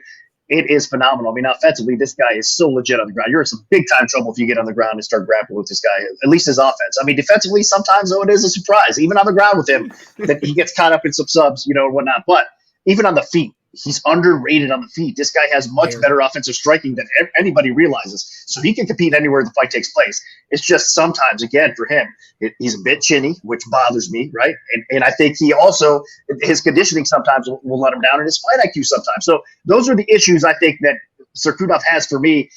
It is phenomenal. I mean, offensively, this guy is so legit on the ground. You're in some big-time trouble if you get on the ground and start grappling with this guy, at least his offense. I mean, defensively, sometimes, though, it is a surprise, even on the ground with him, that he gets caught up in some subs, and whatnot. But even on the feet, he's underrated on the feet. This guy has much better offensive striking than anybody realizes. So he can compete anywhere the fight takes place. It's just sometimes, again, for him, he's a bit chinny, which bothers me, right? And I think he also, his conditioning sometimes will let him down, and his fight IQ sometimes. So those are the issues I think that Cirkunov has for me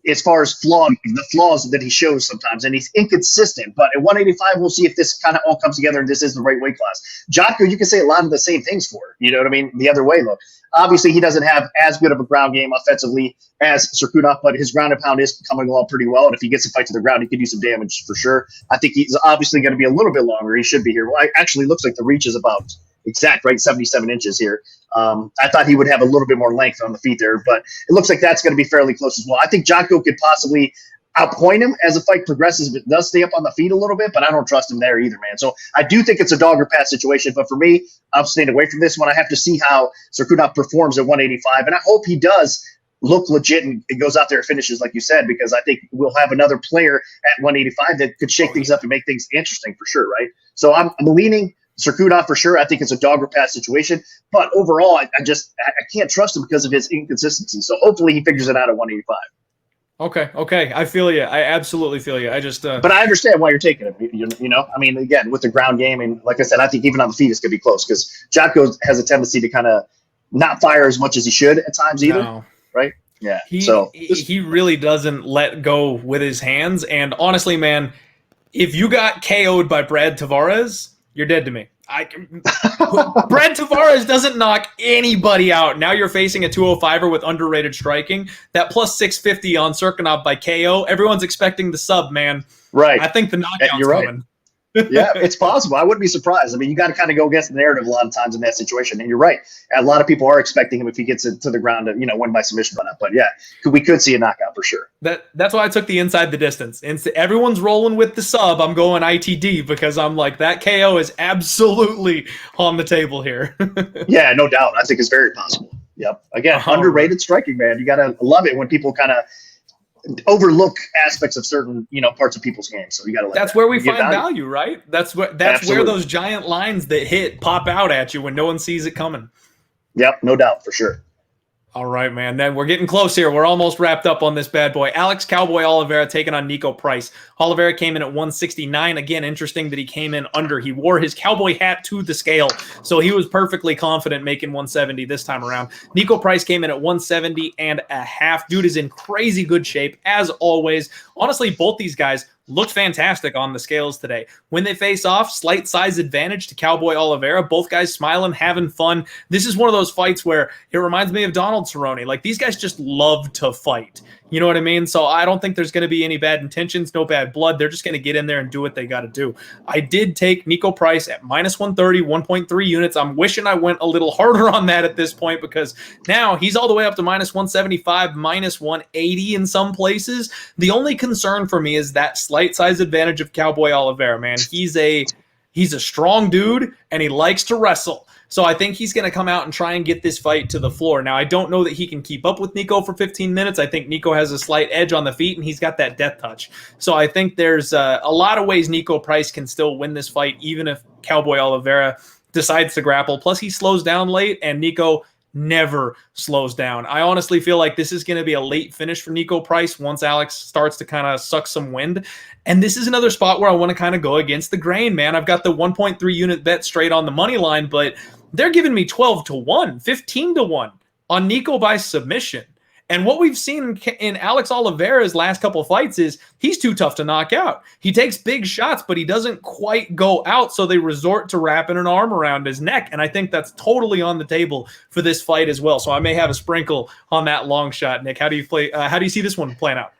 as far as the flaws that he shows sometimes. And he's inconsistent. But at 185, we'll see if this kind of all comes together and this is the right weight class. Jotko, you can say a lot of the same things for. You know what I mean? The other way, look. Obviously, he doesn't have as good of a ground game offensively as Cirkunov, but his ground and pound is coming along pretty well. And if he gets a fight to the ground, he could do some damage for sure. I think he's obviously going to be a little bit longer. He should be here. Well, it actually looks like the reach is about exact, right? 77 inches here. I thought he would have a little bit more length on the feet there, but it looks like that's going to be fairly close as well. I think Jotko could possibly outpoint him as the fight progresses, but does stay up on the feet a little bit, but I don't trust him there either, man. So I do think it's a dog or pass situation, but for me, I'm staying away from this one. I have to see how Cirkunov performs at 185, and I hope he does look legit and it goes out there and finishes, like you said, because I think we'll have another player at 185 that could shake things up and make things interesting for sure, right? So I'm leaning Cirkunov for sure. I think it's a dog or pass situation, but overall, I can't trust him because of his inconsistency. So hopefully he figures it out at 185. Okay. I feel you. I absolutely feel you. But I understand why you're taking it. You know, I mean, again, with the ground game, and like I said, I think even on the feet, it's going to be close because Jotko has a tendency to kind of not fire as much as he should at times either. No. Right? Yeah. He really doesn't let go with his hands. And honestly, man, if you got KO'd by Brad Tavares, you're dead to me. Brad Tavares doesn't knock anybody out. Now you're facing a 205er with underrated striking. That plus 650 on Cirkunov by KO. Everyone's expecting the sub, man. Right. I think the knockout's you're right. coming. Yeah, it's possible. I wouldn't be surprised. I mean, you got to kind of go against the narrative a lot of times in that situation. And you're right. A lot of people are expecting him if he gets it to the ground to, win by submission run up. But yeah, we could see a knockout for sure. That's why I took the inside the distance. And everyone's rolling with the sub. I'm going ITD because I'm like, that KO is absolutely on the table here. Yeah, no doubt. I think it's very possible. Yep. Again, underrated striking, man. You got to love it when people kind of overlook aspects of certain parts of people's games. So you got to. That's where we find value, right? That's where those giant lines that hit pop out at you when no one sees it coming. Yep, no doubt for sure. All right, man. Then we're getting close here. We're almost wrapped up on this bad boy. Alex Cowboy Oliveira taking on Niko Price. Oliveira came in at 169. Again, interesting that he came in under. He wore his cowboy hat to the scale, so he was perfectly confident making 170 this time around. Niko Price came in at 170 and a half. Dude is in crazy good shape, as always. Honestly, both these guys looked fantastic on the scales today. When they face off, slight size advantage to Cowboy Oliveira. Both guys smiling, having fun. This is one of those fights where it reminds me of Donald Cerrone. Like, these guys just love to fight. You know what I mean? So I don't think there's going to be any bad intentions, no bad blood. They're just going to get in there and do what they got to do. I did take Niko Price at minus 130, 1.3 units. I'm wishing I went a little harder on that at this point, because now he's all the way up to minus 175, minus 180 in some places. The only concern for me is that slight size advantage of Cowboy Oliveira, man. He's a strong dude, and he likes to wrestle. So I think he's going to come out and try and get this fight to the floor. Now, I don't know that he can keep up with Niko for 15 minutes. I think Niko has a slight edge on the feet, and he's got that death touch. So I think there's a lot of ways Niko Price can still win this fight, even if Cowboy Oliveira decides to grapple. Plus, he slows down late, and Niko never slows down. I honestly feel like this is going to be a late finish for Niko Price once Alex starts to kind of suck some wind. And this is another spot where I want to kind of go against the grain, man. I've got the 1.3 unit bet straight on the money line, but they're giving me 12-1, 15-1 on Niko by submission. And what we've seen in Alex Oliveira's last couple of fights is he's too tough to knock out. He takes big shots, but he doesn't quite go out, so they resort to wrapping an arm around his neck. And I think that's totally on the table for this fight as well. So I may have a sprinkle on that long shot. Nick, how do you see this one playing out?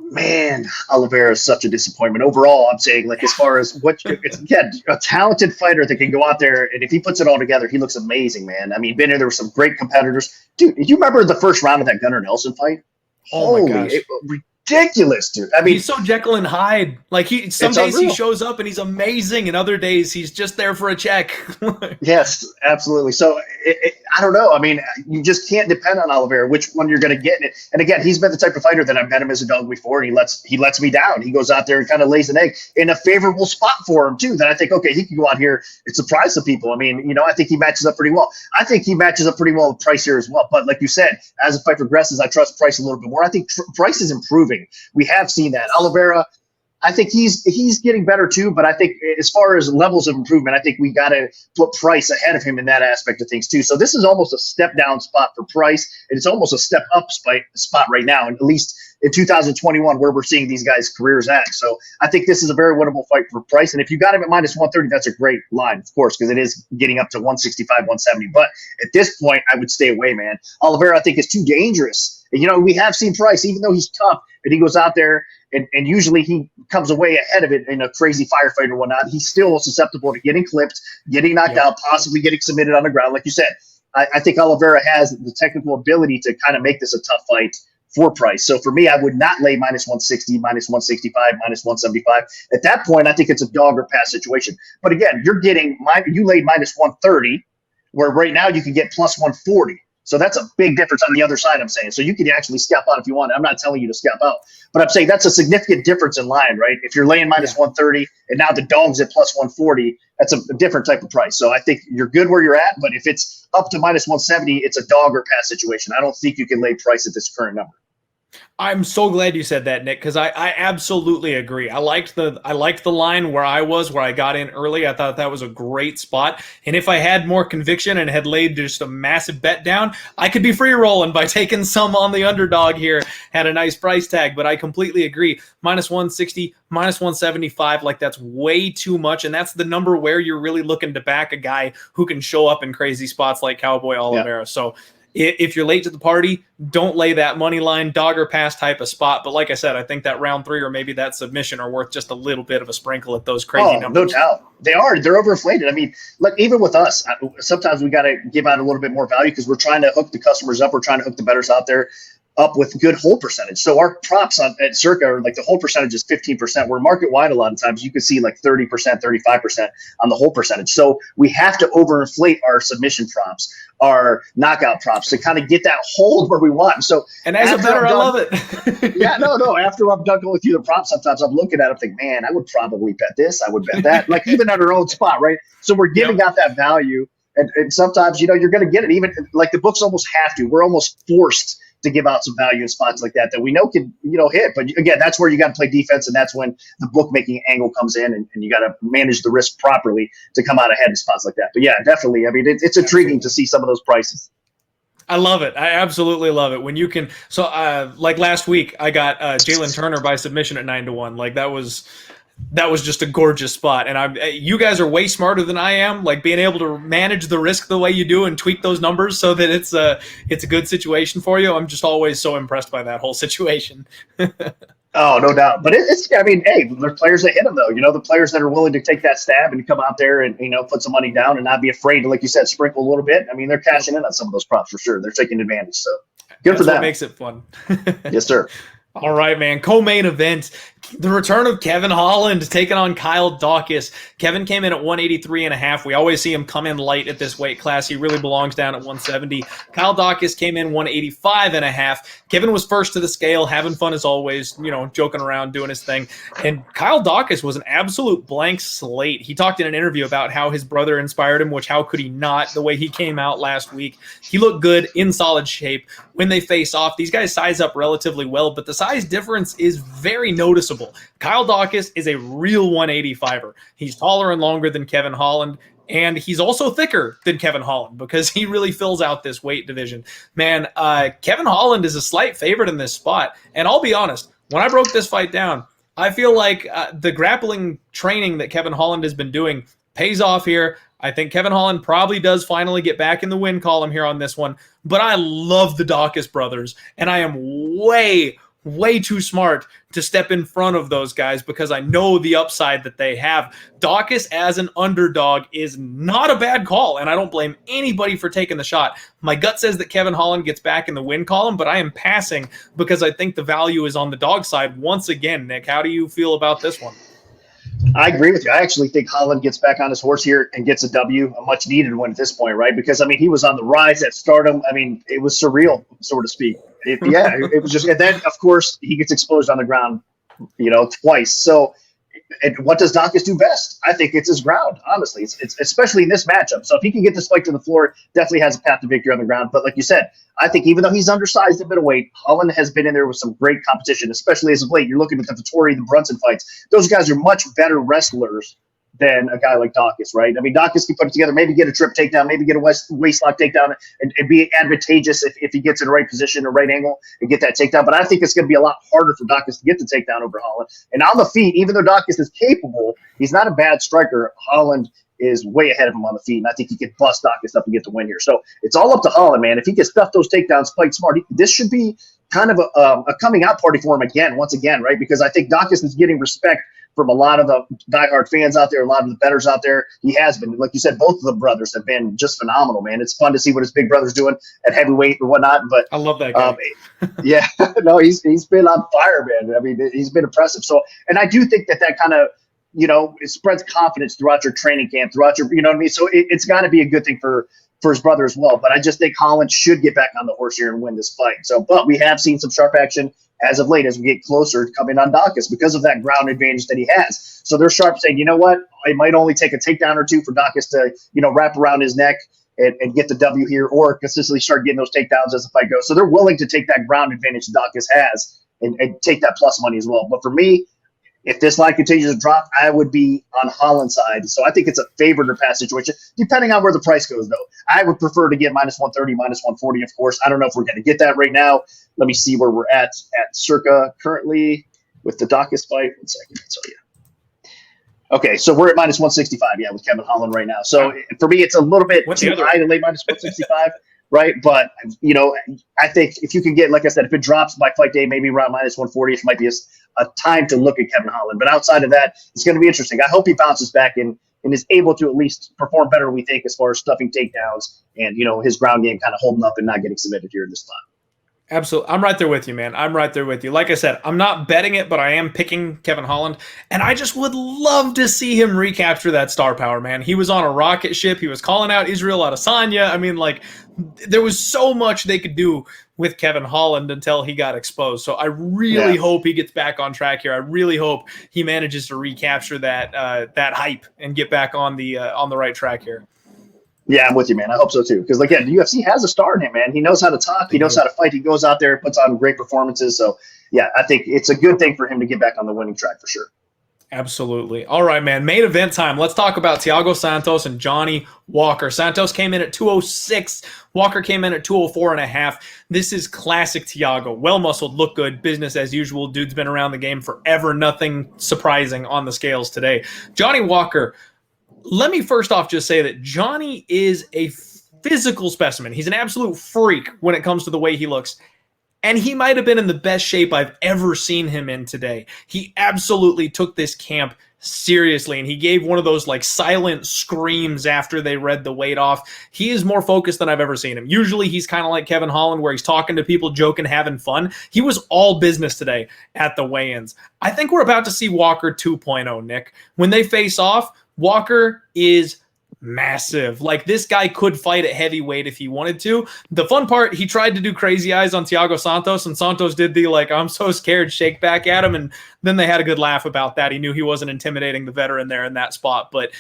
Man, Oliveira is such a disappointment. Overall, I'm saying, like, as far as it's again, a talented fighter that can go out there, and if he puts it all together, he looks amazing, man. I mean, there were some great competitors. Dude, you remember the first round of that Gunnar Nelson fight? Oh, my gosh. Ridiculous, dude. I mean, he's so Jekyll and Hyde. Like, some days unreal. he shows up and he's amazing, and other days he's just there for a check. Yes, absolutely. So I don't know. I mean, you just can't depend on Oliveira, which one you're going to get. And again, he's been the type of fighter that I've met him as a dog before, and he lets me down. He goes out there and kind of lays an egg in a favorable spot for him too. That I think, okay, he can go out here and surprise some people. I mean, I think he matches up pretty well. I think he matches up pretty well with Price here as well. But like you said, as the fight progresses, I trust Price a little bit more. I think Price is improving. We have seen that. Oliveira, I think he's getting better too, but I think as far as levels of improvement, I think we got to put Price ahead of him in that aspect of things too. So this is almost a step down spot for Price, and it's almost a step up spot right now, and at least in 2021 where we're seeing these guys' careers at. So I think this is a very winnable fight for Price, and if you got him at minus 130, that's a great line, of course, because it is getting up to 165, 170. But at this point, I would stay away, man. Oliveira, I think, is too dangerous. And, we have seen Price, even though he's tough, and he goes out there and usually he comes away ahead of it in a crazy firefight or whatnot, he's still susceptible to getting clipped, getting knocked out, possibly getting submitted on the ground. Like you said, I think Oliveira has the technical ability to kind of make this a tough fight for Price. So for me, I would not lay minus 160, minus 165, minus 175. At that point, I think it's a dog or pass situation. But again, you laid minus 130, where right now you can get plus 140. So that's a big difference on the other side, I'm saying. So you could actually scalp out if you want. I'm not telling you to scalp out. But I'm saying that's a significant difference in line, right? If you're laying minus 130 and now the dog's at plus 140, that's a different type of price. So I think you're good where you're at. But if it's up to minus 170, it's a dog or pass situation. I don't think you can lay Price at this current number. I'm so glad you said that, Nick, because I absolutely agree. I liked the line where I got in early. I thought that was a great spot. And if I had more conviction and had laid just a massive bet down, I could be free rolling by taking some on the underdog here, had a nice price tag. But I completely agree. Minus 160, minus 175, like that's way too much. And that's the number where you're really looking to back a guy who can show up in crazy spots like Cowboy Oliveira. Yeah. So if you're late to the party, don't lay that money line, dog or pass type of spot. But like I said, I think that round 3 or maybe that submission are worth just a little bit of a sprinkle at those crazy numbers. No doubt. They're overinflated. I mean, look, even with us, sometimes we got to give out a little bit more value because we're trying to hook the customers up. We're trying to hook the bettors out there up with good hold percentage. So our props at Circa are like the hold percentage is 15%. We're market wide a lot of times. You can see like 30%, 35% on the hold percentage. So we have to overinflate our submission props, our knockout props to kind of get that hold where we want. So and as a bettor, I love it. Yeah, no. After I'm done going through the props, sometimes I'm looking at it, think, man, I would probably bet this. I would bet that. Like even at our own spot, right? So we're giving out that value. And sometimes, you're going to get it. Even like the books almost have to. We're almost forced to give out some value in spots like that we know can, hit. But again, that's where you got to play defense, and that's when the bookmaking angle comes in, and you got to manage the risk properly to come out ahead in spots like that. But yeah, definitely. I mean, it's intriguing to see some of those prices. I love it. I absolutely love it when you can. So, like last week, I got Jalen Turner by submission at 9-1. Like that was just a gorgeous spot. And you guys are way smarter than I am. Like being able to manage the risk the way you do and tweak those numbers so that it's a good situation for you. I'm just always so impressed by that whole situation. Oh, no doubt. But I mean, hey, there's players that hit them, though. The players that are willing to take that stab and come out there and, put some money down and not be afraid to, like you said, sprinkle a little bit. I mean, they're cashing in on some of those props for sure. They're taking advantage. So good for them. That's what makes it fun. Yes, sir. All right, man. Co-main event, the return of Kevin Holland taking on Kyle Daukaus. Kevin came in at 183.5. We always see him come in light at this weight class. He really belongs down at 170. Kyle Daukaus came in 185.5. Kevin was first to the scale, having fun as always, joking around, doing his thing. And Kyle Daukaus was an absolute blank slate. He talked in an interview about how his brother inspired him, which how could he not, the way he came out last week. He looked good, in solid shape. When they face off, these guys size up relatively well, but the size difference is very noticeable. Kyle Daukaus is a real 185er. He's taller and longer than Kevin Holland, and he's also thicker than Kevin Holland because he really fills out this weight division. Man, Kevin Holland is a slight favorite in this spot, and I'll be honest, when I broke this fight down, I feel like the grappling training that Kevin Holland has been doing pays off here. I think Kevin Holland probably does finally get back in the win column here on this one, but I love the Daukaus brothers, and I am way too smart to step in front of those guys because I know the upside that they have. Daukaus as an underdog is not a bad call, and I don't blame anybody for taking the shot. My gut says that Kevin Holland gets back in the win column, but I am passing because I think the value is on the dog side once again. Nick, how do you feel about this one? I agree with you. I actually think Holland gets back on his horse here and gets a W, a much needed one at this point, right? Because, I mean, he was on the rise at stardom. I mean, it was surreal, so to speak. It was just – and then, of course, he gets exposed on the ground, twice. So and what does Daukaus do best? I think it's his ground, honestly. It's especially in this matchup. So if he can get this fight to the floor, definitely has a path to victory on the ground. But like you said, I think even though he's undersized a bit of weight, Holland has been in there with some great competition, especially as of late. You're looking at the Vettori, the Brunson fights. Those guys are much better wrestlers than a guy like Daukaus, right? I mean, Daukaus can put it together, maybe get a trip takedown, maybe get a waist lock takedown, and be advantageous if he gets in the right position or right angle and get that takedown. But I think it's going to be a lot harder for Daukaus to get the takedown over Holland. And on the feet, even though Daukaus is capable, he's not a bad striker. Holland is way ahead of him on the feet, and I think he could bust Daukaus up and get the win here. So it's all up to Holland, man. If he can stuff those takedowns quite smart, this should be kind of a coming out party for him once again, right? Because I think Daukaus is getting respect from a lot of the diehard fans out there, a lot of the bettors out there. He has been. Like you said, both of the brothers have been just phenomenal, man. It's fun to see what his big brother's doing at heavyweight and whatnot. But I love that guy. Yeah, no, he's been on fire, man. I mean, he's been impressive. So, and I do think that kind of, it spreads confidence throughout your training camp, throughout your, you know what I mean? So it's got to be a good thing for his brother as well. But I just think Holland should get back on the horse here and win this fight. So, but we have seen some sharp action as of late as we get closer to coming on Daukaus because of that ground advantage that he has. So they're sharp saying, you know what, it might only take a takedown or two for Daukaus to, wrap around his neck and get the W here, or consistently start getting those takedowns as the fight goes. So they're willing to take that ground advantage Daukaus has and take that plus money as well. But for me, if this line continues to drop, I would be on Holland's side. So I think it's a favorite or pass situation, depending on where the price goes, though. I would prefer to get minus 130, minus 140, of course. I don't know if we're going to get that right now. Let me see where we're at circa currently with the Daukaus fight. 1 second, I'll tell you. Okay, so we're at minus 165, with Kevin Holland right now. So for me, it's a little bit too high to lay minus 165. Right. But, I think if you can get, like I said, if it drops by fight day, maybe around minus 140, it might be a time to look at Kevin Holland. But outside of that, it's going to be interesting. I hope he bounces back and is able to at least perform better, we think, as far as stuffing takedowns and, his ground game kind of holding up and not getting submitted here in this spot. Absolutely. I'm right there with you, man. I'm right there with you. Like I said, I'm not betting it, but I am picking Kevin Holland. And I just would love to see him recapture that star power, man. He was on a rocket ship. He was calling out Israel Adesanya. I mean, there was so much they could do with Kevin Holland until he got exposed. So I really hope he gets back on track here. I really hope he manages to recapture that hype and get back on the right track here. Yeah, I'm with you, man. I hope so too. Because again, the UFC has a star in him, man. He knows how to talk. He knows how to fight. He goes out there, puts on great performances. So yeah, I think it's a good thing for him to get back on the winning track for sure. Absolutely. All right, man. Main event time. Let's talk about Thiago Santos and Johnny Walker. Santos came in at 206. Walker came in at 204.5. This is classic Thiago. Well-muscled, look good, business as usual. Dude's been around the game forever. Nothing surprising on the scales today. Johnny Walker, let me first off just say that Johnny is a physical specimen. He's an absolute freak when it comes to the way he looks. And he might have been in the best shape I've ever seen him in today. He absolutely took this camp seriously, and he gave one of those like silent screams after they read the weight off. He is more focused than I've ever seen him. Usually he's kind of like Kevin Holland, where he's talking to people, joking, having fun. He was all business today at the weigh-ins. I think we're about to see Walker 2.0, Nick. When they face off, Walker is massive. Like, this guy could fight at heavyweight if he wanted to. The fun part, he tried to do crazy eyes on Thiago Santos, and Santos did the like, I'm so scared, shake back at him, and then they had a good laugh about that. He knew he wasn't intimidating the veteran there in that spot. But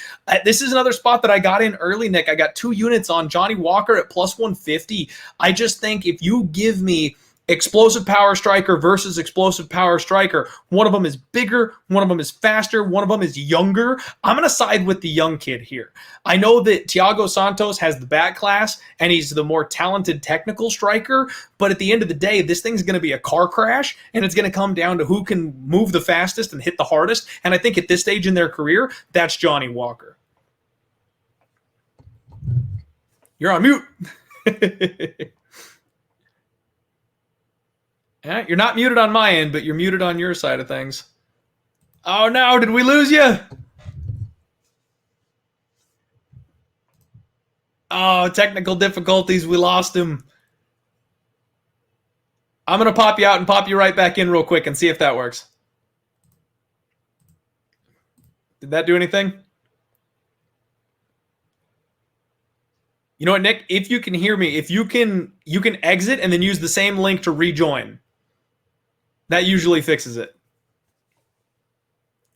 this is another spot that I got in early, Nick. I got 2 units on Johnny Walker at plus 150. I just think if you give me explosive power striker versus explosive power striker, one of them is bigger, one of them is faster, one of them is younger, I'm going to side with the young kid here. I know that Thiago Santos has the back class and he's the more talented technical striker, but at the end of the day, this thing's going to be a car crash, and it's going to come down to who can move the fastest and hit the hardest. And I think at this stage in their career, that's Johnny Walker. You're on mute. You're not muted on my end, but you're muted on your side of things. Oh no, did we lose you? Oh, technical difficulties. We lost him. I'm going to pop you out and pop you right back in real quick and see if that works. Did that do anything? You know what, Nick? If you can hear me, if you can exit and then use the same link to rejoin. That usually fixes it.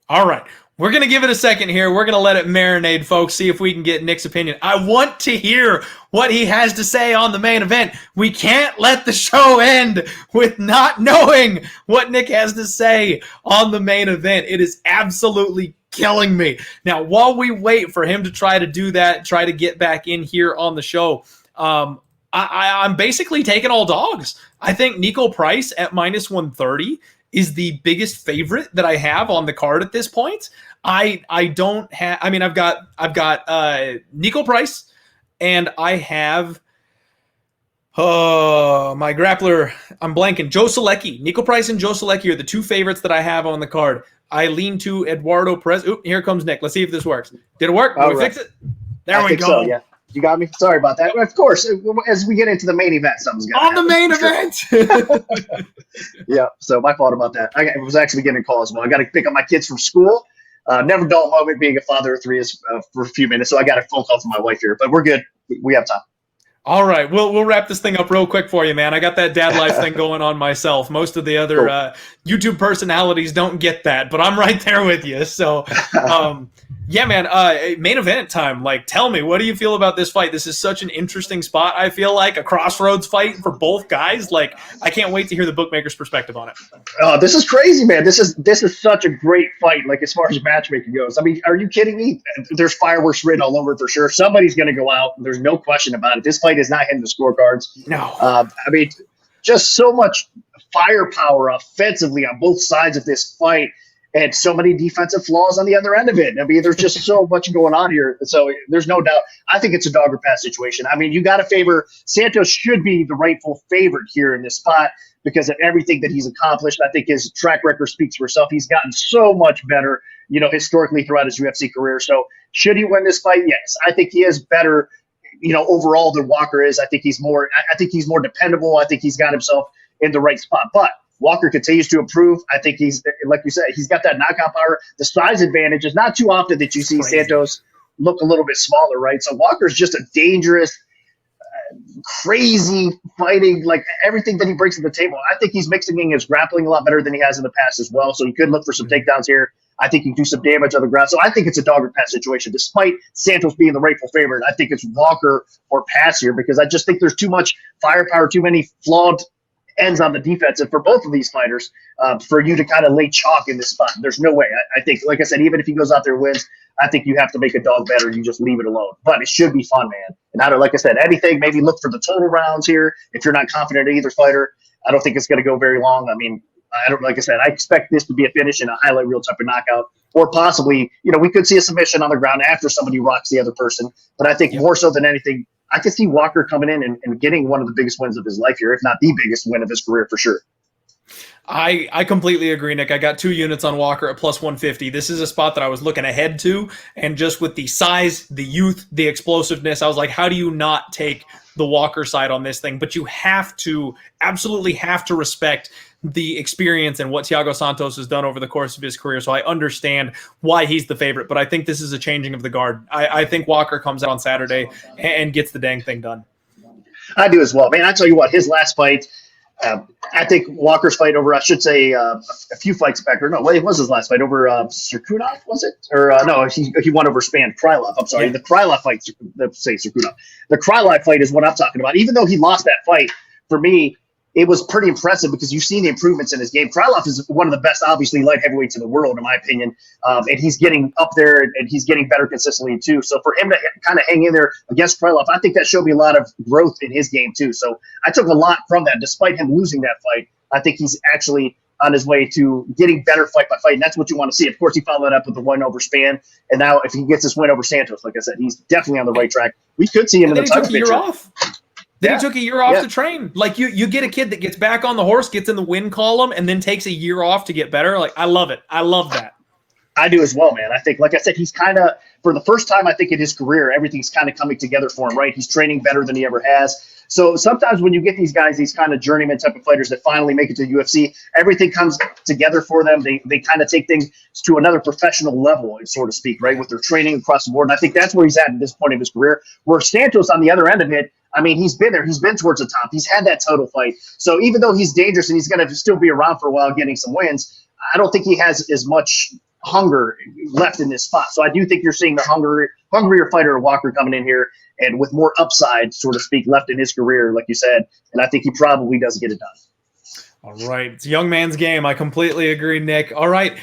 All right. We're going to give it a second here. We're going to let it marinate, folks, see if we can get Nick's opinion. I want to hear what he has to say on the main event. We can't let the show end with not knowing what Nick has to say on the main event. It is absolutely killing me. Now, while we wait for him to try to do that, try to get back in here on the show, I'm basically taking all dogs. I think Niko Price at minus 130 is the biggest favorite that I have on the card at this point. I don't have. I mean, I've got Niko Price, and I have my grappler. I'm blanking. Joe Solecki. Niko Price and Joe Solecki are the 2 favorites that I have on the card. I lean to Eduardo Perez. Oop, here comes Nick. Let's see if this works. Did it work? Did we fix it? There we go. So, yeah. You got me? Sorry about that. Of course, as we get into the main event, something's got to happen. On the main event! Yeah, so my fault about that. I was actually getting a call as well. I got to pick up my kids from school. Never dull moment being a father of 3 is for a few minutes, so I got a phone call from my wife here. But we're good. We have time. All right, we'll wrap this thing up real quick for you, man. I got that dad life thing going on myself. Most of the other YouTube personalities don't get that, but I'm right there with you. So, yeah, man, main event time. Like, tell me, what do you feel about this fight? This is such an interesting spot. I feel like a crossroads fight for both guys. Like, I can't wait to hear the bookmaker's perspective on it. Oh, this is crazy, man. This is such a great fight, like, as far as matchmaking goes. I mean, are you kidding me? There's fireworks written all over it for sure. Somebody's going to go out. There's no question about it. This fight is not hitting the scorecards. No. I mean, just so much firepower offensively on both sides of this fight, and so many defensive flaws on the other end of it. I mean, there's just so much going on here. So there's no doubt. I think it's a dog or pass situation. I mean, you got to favor Santos. Should be the rightful favorite here in this spot because of everything that he's accomplished. I think his track record speaks for itself. He's gotten so much better, historically throughout his UFC career. So should he win this fight? Yes. I think he is better, overall than Walker is. I think he's more dependable. I think he's got himself in the right spot. But Walker continues to improve. I think he's, like you said, he's got that knockout power. The size advantage is not too often that you see Santos look a little bit smaller, right? So Walker's just a dangerous, crazy fighting, like everything that he brings to the table. I think he's mixing in his grappling a lot better than he has in the past as well. So you could look for some takedowns here. I think he can do some damage on the ground. So I think it's a dog or pass situation. Despite Santos being the rightful favorite, I think it's Walker or pass here because I just think there's too much firepower, too many flawed ends on the defensive for both of these fighters for you to kind of lay chalk in this spot. There's no way. I think, like I said, even if he goes out there and wins, I think you have to make a dog bet or you just leave it alone. But it should be fun, man. And I don't, like I said, anything, maybe look for the total rounds here. If you're not confident in either fighter, I don't think it's going to go very long. I mean, like I said, I expect this to be a finish in a highlight reel type of knockout, or possibly, we could see a submission on the ground after somebody rocks the other person. But I think more so than anything, I could see Walker coming in and getting one of the biggest wins of his life here, if not the biggest win of his career for sure. I completely agree, Nick. I got 2 units on Walker at plus 150. This is a spot that I was looking ahead to, and just with the size, the youth, the explosiveness, I was like, how do you not take the Walker side on this thing? But you absolutely have to respect the experience and what Thiago Santos has done over the course of his career. So I understand why he's the favorite, but I think this is a changing of the guard. I think Walker comes out on Saturday and gets the dang thing done. I do as well, man. I tell you what, his last fight, I think Walker's fight over, I should say, a few fights back, or no, it was his last fight over Serkunov, was it? Or no, he won over Krylov. I'm sorry, the Krylov fight, say Serkunov. The Krylov fight is what I'm talking about. Even though he lost that fight, for me, it was pretty impressive because you've seen the improvements in his game. Krylov is one of the best, obviously, light heavyweights in the world, in my opinion. And he's getting up there and he's getting better consistently, too. So for him to kind of hang in there against Krylov, I think that showed me a lot of growth in his game, too. So I took a lot from that. Despite him losing that fight, I think he's actually on his way to getting better fight by fight. And that's what you want to see. Of course, he followed that up with the win over Span. And now if he gets this win over Santos, like I said, he's definitely on the right track. We could see him in the title picture. Then he took a year off to train. Like you get a kid that gets back on the horse, gets in the win column, and then takes a year off to get better. Like, I love it. I love that. I do as well, man. I think, like I said, he's kind of, for the first time, I think in his career, everything's kind of coming together for him, right? He's training better than he ever has. So sometimes when you get these guys, these kind of journeyman type of fighters that finally make it to the UFC, everything comes together for them. They kind of take things to another professional level, so to speak, right, with their training across the board. And I think that's where he's at this point of his career. Where Santos, on the other end of it, I mean, he's been there. He's been towards the top. He's had that title fight. So even though he's dangerous and he's going to still be around for a while getting some wins, I don't think he has as much hunger left in this spot. So I do think you're seeing the hungrier fighter Walker coming in here and with more upside, so to speak, left in his career, like you said. And I think he probably does get it done. All right. It's a young man's game. I completely agree, Nick. All right.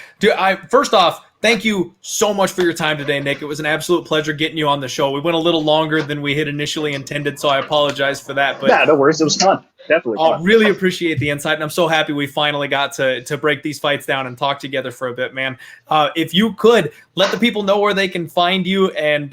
First off, thank you so much for your time today, Nick. It was an absolute pleasure getting you on the show. We went a little longer than we had initially intended, so I apologize for that. But no worries. It was fun. Definitely fun. Really appreciate the insight, and I'm so happy we finally got to break these fights down and talk together for a bit, man. If you could, let the people know where they can find you and,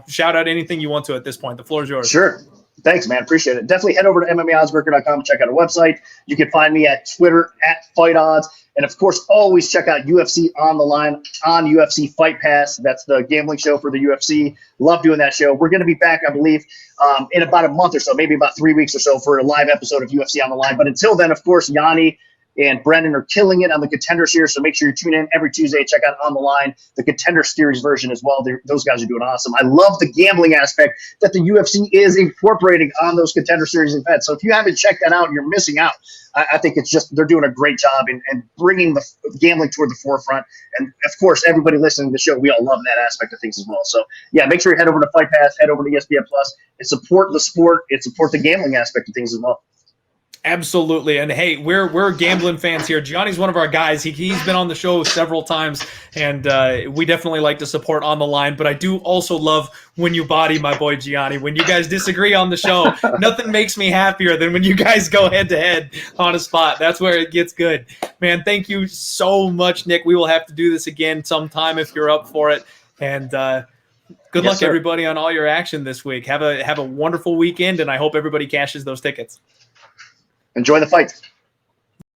shout out anything you want to at this point. The floor is yours. Sure. Thanks, man. Appreciate it. Definitely head over to MMAoddsbreaker.com and check out our website. You can find me at Twitter @FightOdds. And, of course, always check out UFC On the Line on UFC Fight Pass. That's the gambling show for the UFC. Love doing that show. We're going to be back, I believe, in about a month or so, maybe about 3 weeks or so for a live episode of UFC On the Line. But until then, of course, Yanni and Brendan are killing it on the Contender Series, so make sure you tune in every Tuesday. Check out On the Line, the Contender Series version as well. Those guys are doing awesome. I love the gambling aspect that the UFC is incorporating on those Contender Series events. So if you haven't checked that out, you're missing out. I think it's just they're doing a great job in bringing the gambling toward the forefront. And, of course, everybody listening to the show, we all love that aspect of things as well. So, yeah, make sure you head over to Fight Pass, head over to ESPN Plus, and support the sport and support the gambling aspect of things as well. Absolutely. And hey, we're gambling fans here. Gianni's one of our guys. He's been on the show several times, and we definitely like to support On the Line. But I do also love when you body my boy Gianni. When you guys disagree on the show, nothing makes me happier than when you guys go head to head on a spot. That's where it gets good. Man, thank you so much, Nick. We will have to do this again sometime if you're up for it. And good luck, everybody, on all your action this week. Have a wonderful weekend, and I hope everybody cashes those tickets. Enjoy the fight.